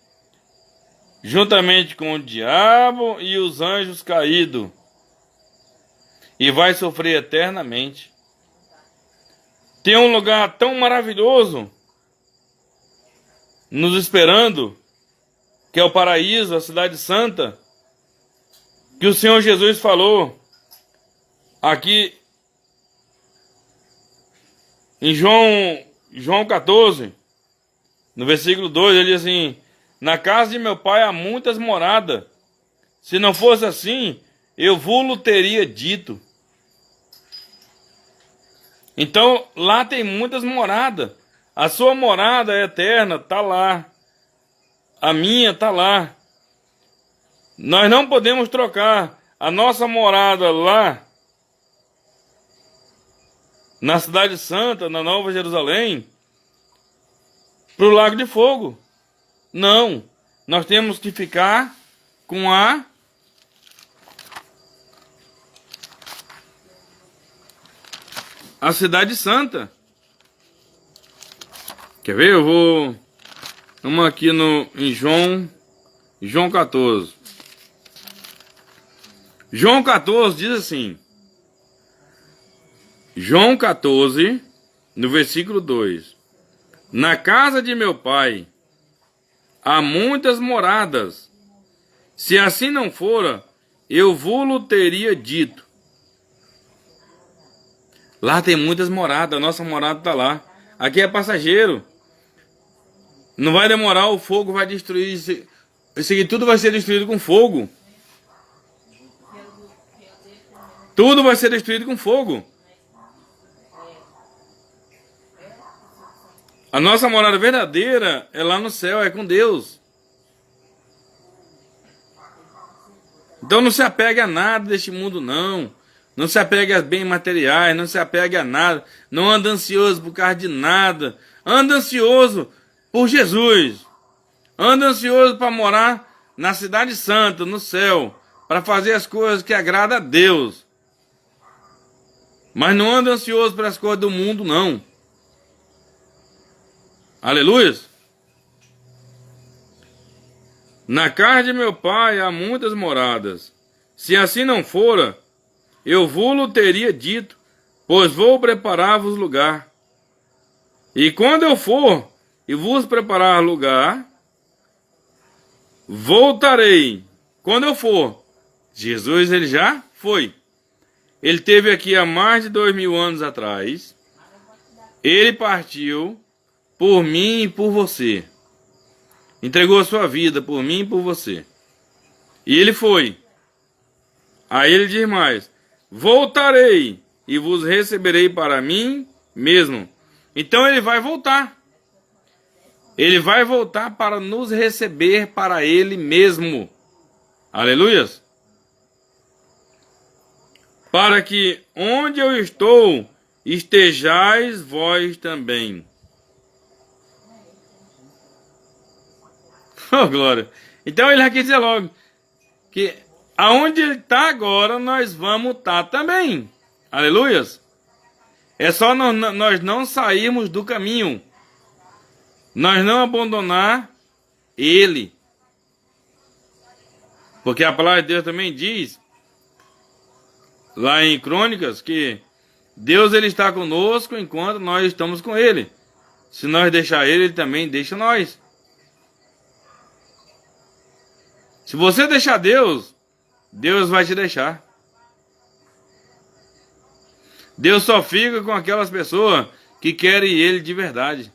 juntamente com o diabo e os anjos caídos, e vai sofrer eternamente. Tem um lugar tão maravilhoso nos esperando, que é o paraíso, a cidade santa, que o Senhor Jesus falou aqui em João 14, no versículo 2, ele diz assim: na casa de meu pai há muitas moradas. Se não fosse assim, eu vou-lo teria dito. Então, lá tem muitas moradas. A sua morada é eterna, está lá. A minha está lá. Nós não podemos trocar a nossa morada lá, na Cidade Santa, na Nova Jerusalém, para o Lago de Fogo. Não. Nós temos que ficar com a Cidade Santa. Quer ver? Eu vou... Vamos aqui em João 14. João 14 diz assim. João 14, no versículo 2. Na casa de meu pai há muitas moradas. Se assim não fora, eu vou-lo teria dito. Lá tem muitas moradas, a nossa morada está lá. Aqui é passageiro. Não vai demorar, o fogo vai destruir. Isso aqui tudo vai ser destruído com fogo. Tudo vai ser destruído com fogo. A nossa morada verdadeira é lá no céu, é com Deus. Então não se apegue a nada deste mundo, não. Não se apegue a bens materiais, não se apegue a nada. Não ande ansioso por causa de nada. Ande ansioso por Jesus. Ande ansioso para morar na cidade santa, no céu, para fazer as coisas que agradam a Deus. Mas não ande ansioso pelas coisas do mundo, não. Aleluia. Na casa de meu pai há muitas moradas. Se assim não fora, eu vou-lo teria dito, pois vou preparar-vos lugar. E quando eu for e vos preparar lugar, voltarei. Quando eu for. Jesus, ele já foi. Ele esteve aqui há mais de 2000 anos atrás. Ele partiu por mim e por você. Entregou a sua vida por mim e por você. E ele foi. Aí ele diz mais: voltarei e vos receberei para mim mesmo. Então ele vai voltar. Ele vai voltar para nos receber para ele mesmo. Aleluias. Para que onde eu estou, estejais vós também. Oh, glória. Então ele vai dizer logo que aonde ele está agora, nós vamos estar também. Aleluias. É só nós não sairmos do caminho. Nós não abandonar ele. Porque a palavra de Deus também diz, lá em Crônicas, que Deus ele está conosco enquanto nós estamos com ele. Se nós deixar ele, ele também deixa nós. Se você deixar Deus, Deus vai te deixar. Deus só fica com aquelas pessoas que querem ele de verdade.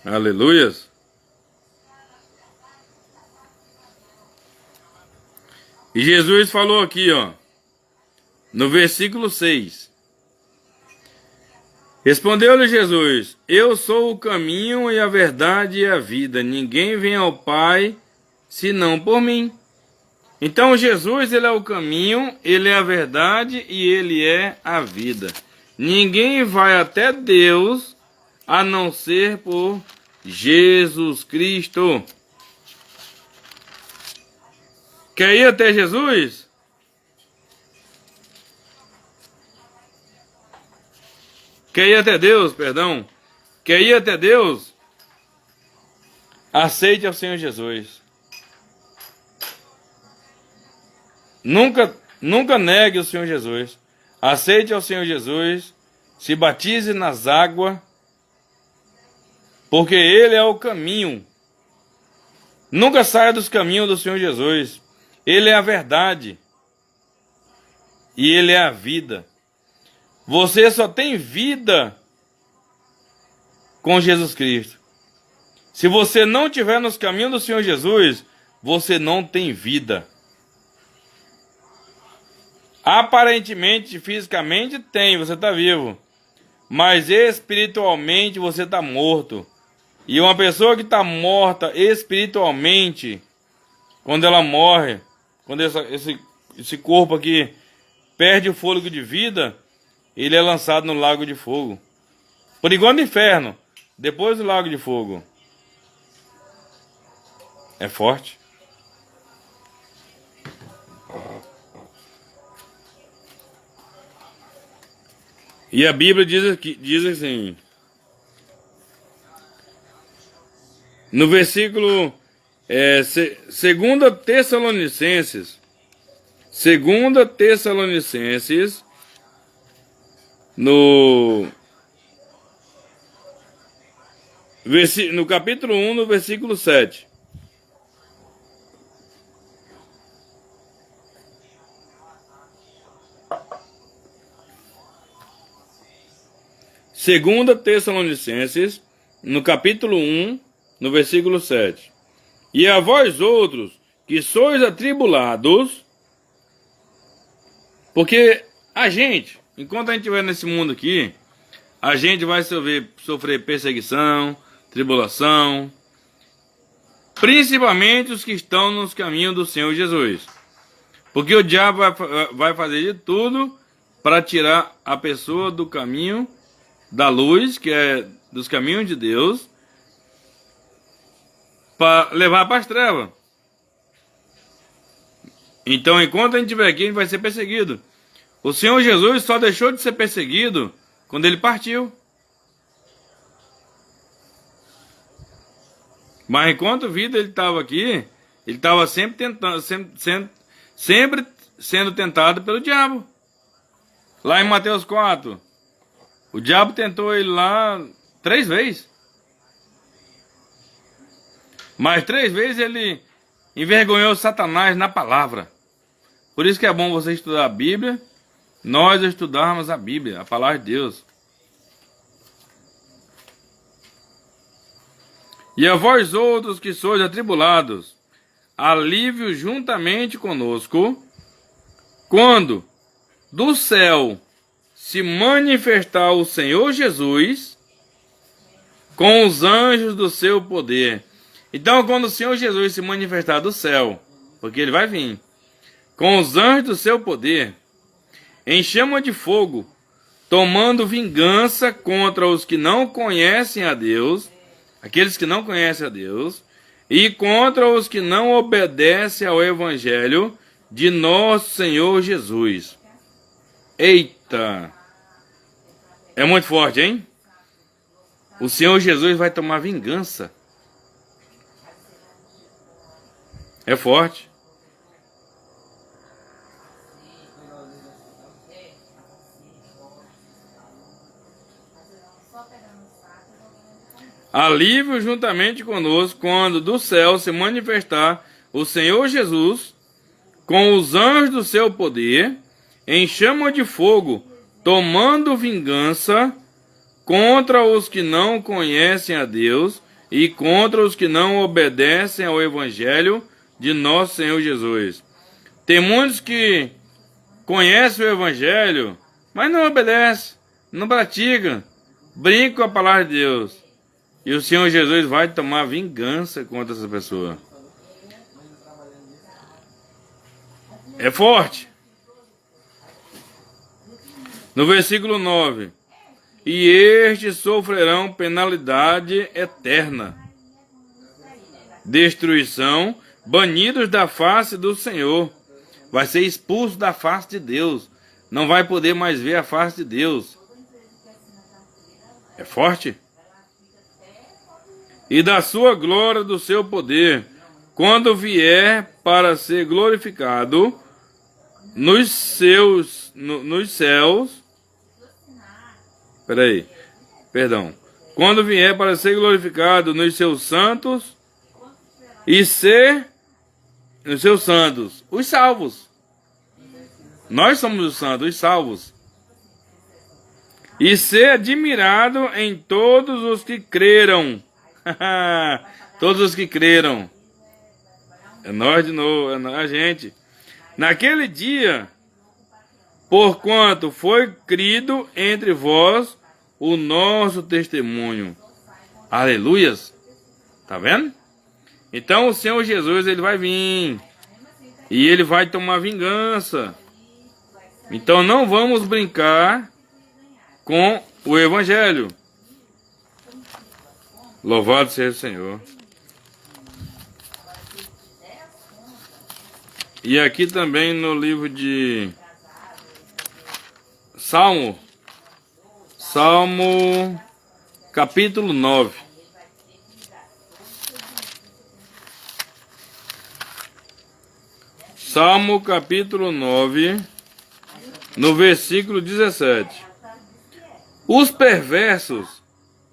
Aleluias. E Jesus falou aqui, ó. no versículo 6. Respondeu-lhe Jesus: Eu sou o caminho e a verdade e a vida. Ninguém vem ao Pai senão por mim. Então Jesus, ele é o caminho, ele é a verdade e ele é a vida. Ninguém vai até Deus a não ser por Jesus Cristo. Quer ir até Jesus? Quer ir até Deus, perdão? Quer ir até Deus? Aceite ao Senhor Jesus. Nunca negue o Senhor Jesus. Aceite ao Senhor Jesus. Se batize nas águas. Porque Ele é o caminho. Nunca saia dos caminhos do Senhor Jesus. Ele é a verdade. E Ele é a vida. Você só tem vida com Jesus Cristo. Se você não estiver nos caminhos do Senhor Jesus, você não tem vida. Aparentemente, fisicamente tem, você está vivo. Mas espiritualmente você está morto. E uma pessoa que está morta espiritualmente, quando ela morre, quando esse corpo aqui perde o fôlego de vida, ele é lançado no lago de fogo. Por enquanto, no inferno. Depois do lago de fogo. É forte. E a Bíblia diz assim, no versículo 2 Tessalonicenses, no capítulo 1, no versículo 7. Segunda Tessalonicenses, no capítulo 1, no versículo 7. E a vós outros, que sois atribulados, porque a gente, enquanto a gente estiver nesse mundo aqui, a gente vai sofrer perseguição, tribulação, principalmente os que estão nos caminhos do Senhor Jesus. Porque o diabo vai fazer de tudo para tirar a pessoa do caminho da luz, que é dos caminhos de Deus, para levar para as trevas. Então, enquanto a gente estiver aqui, a gente vai ser perseguido. O Senhor Jesus só deixou de ser perseguido quando ele partiu. Mas enquanto vida ele estava aqui, ele estava sempre sendo tentado pelo diabo. Lá em Mateus 4, o diabo tentou ele lá 3 vezes. Mas 3 vezes ele envergonhou Satanás na palavra. Por isso que é bom você estudar a Bíblia, nós estudarmos a Bíblia, a palavra de Deus. E a vós outros que sois atribulados, alívio juntamente conosco, quando do céu se manifestar o Senhor Jesus com os anjos do seu poder. Então, quando o Senhor Jesus se manifestar do céu, porque ele vai vir, com os anjos do seu poder, em chama de fogo, tomando vingança contra os que não conhecem a Deus, aqueles que não conhecem a Deus, e contra os que não obedecem ao Evangelho de nosso Senhor Jesus. Eita! É muito forte, hein? O Senhor Jesus vai tomar vingança. É forte. Alívio juntamente conosco quando do céu se manifestar o Senhor Jesus com os anjos do seu poder em chama de fogo, tomando vingança contra os que não conhecem a Deus e contra os que não obedecem ao Evangelho de nosso Senhor Jesus. Tem muitos que conhece o Evangelho, mas não obedece, não pratica, brinca com a palavra de Deus. E o Senhor Jesus vai tomar vingança contra essa pessoa. É forte. No versículo 9. E estes sofrerão penalidade eterna, destruição, banidos da face do Senhor. Vai ser expulso da face de Deus. Não vai poder mais ver a face de Deus. É forte. E da sua glória, do seu poder, quando vier para ser glorificado nos céus. Quando vier para ser glorificado nos seus santos e ser nos seus santos, os salvos. Nós somos os santos, os salvos. E ser admirado em todos os que creram. Todos os que creram. É nós de novo, é a gente. Naquele dia, porquanto foi crido entre vós o nosso testemunho. Aleluias. Tá vendo? Então o Senhor Jesus, ele vai vir. E ele vai tomar vingança. Então não vamos brincar com o Evangelho. Louvado seja o Senhor. E aqui também no livro de Salmo capítulo 9. Salmo capítulo 9, no versículo 17. Os perversos,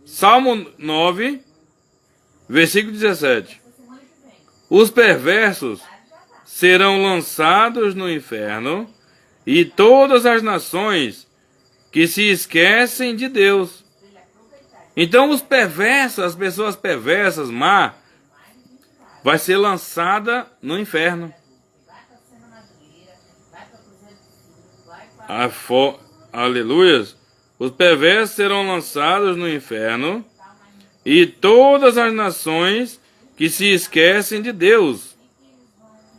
Salmo 9, versículo 17. Os perversos serão lançados no inferno, e todas as nações que se esquecem de Deus. Então os perversos, as pessoas perversas, má, vai ser lançada no inferno. Aleluias. Os perversos serão lançados no inferno, e todas as nações que se esquecem de Deus.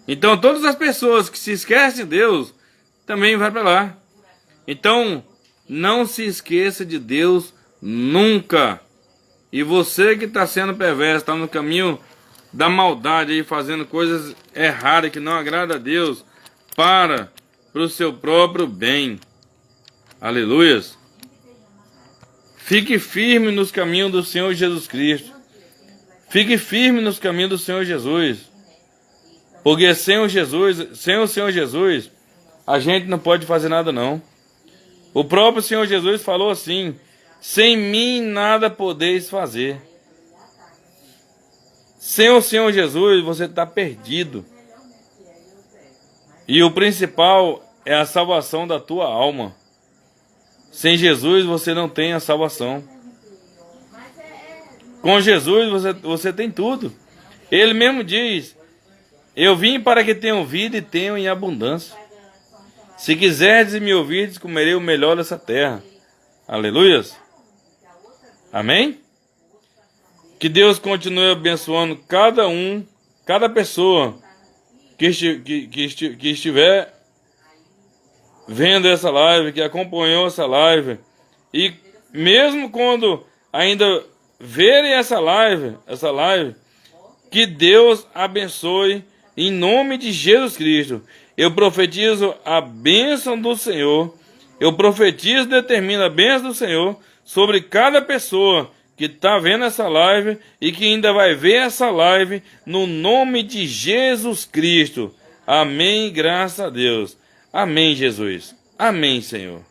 Então todas as pessoas que se esquecem de Deus também vai para lá. Então não se esqueça de Deus nunca. E você que está sendo perverso, está no caminho da maldade aí, fazendo coisas erradas que não agrada a Deus, para o seu próprio bem. Aleluias. Fique firme nos caminhos do Senhor Jesus Cristo. Fique firme nos caminhos do Senhor Jesus. Porque sem o Senhor Jesus, a gente não pode fazer nada não. O próprio Senhor Jesus falou assim: sem mim nada podeis fazer. Sem o Senhor Jesus, você está perdido. E o principal é a salvação da tua alma. Sem Jesus você não tem a salvação. Com Jesus você tem tudo. Ele mesmo diz: eu vim para que tenham vida e tenham em abundância. Se quiserdes e me ouvirdes, comerei o melhor dessa terra. Aleluias. Amém? Que Deus continue abençoando cada pessoa que estiver vendo essa live, que acompanhou essa live. E mesmo quando ainda verem essa live, que Deus abençoe em nome de Jesus Cristo. Eu profetizo a bênção do Senhor. Eu profetizo e determino a bênção do Senhor sobre cada pessoa que está vendo essa live e que ainda vai ver essa live, no nome de Jesus Cristo. Amém, graças a Deus. Amém, Jesus. Amém, Senhor.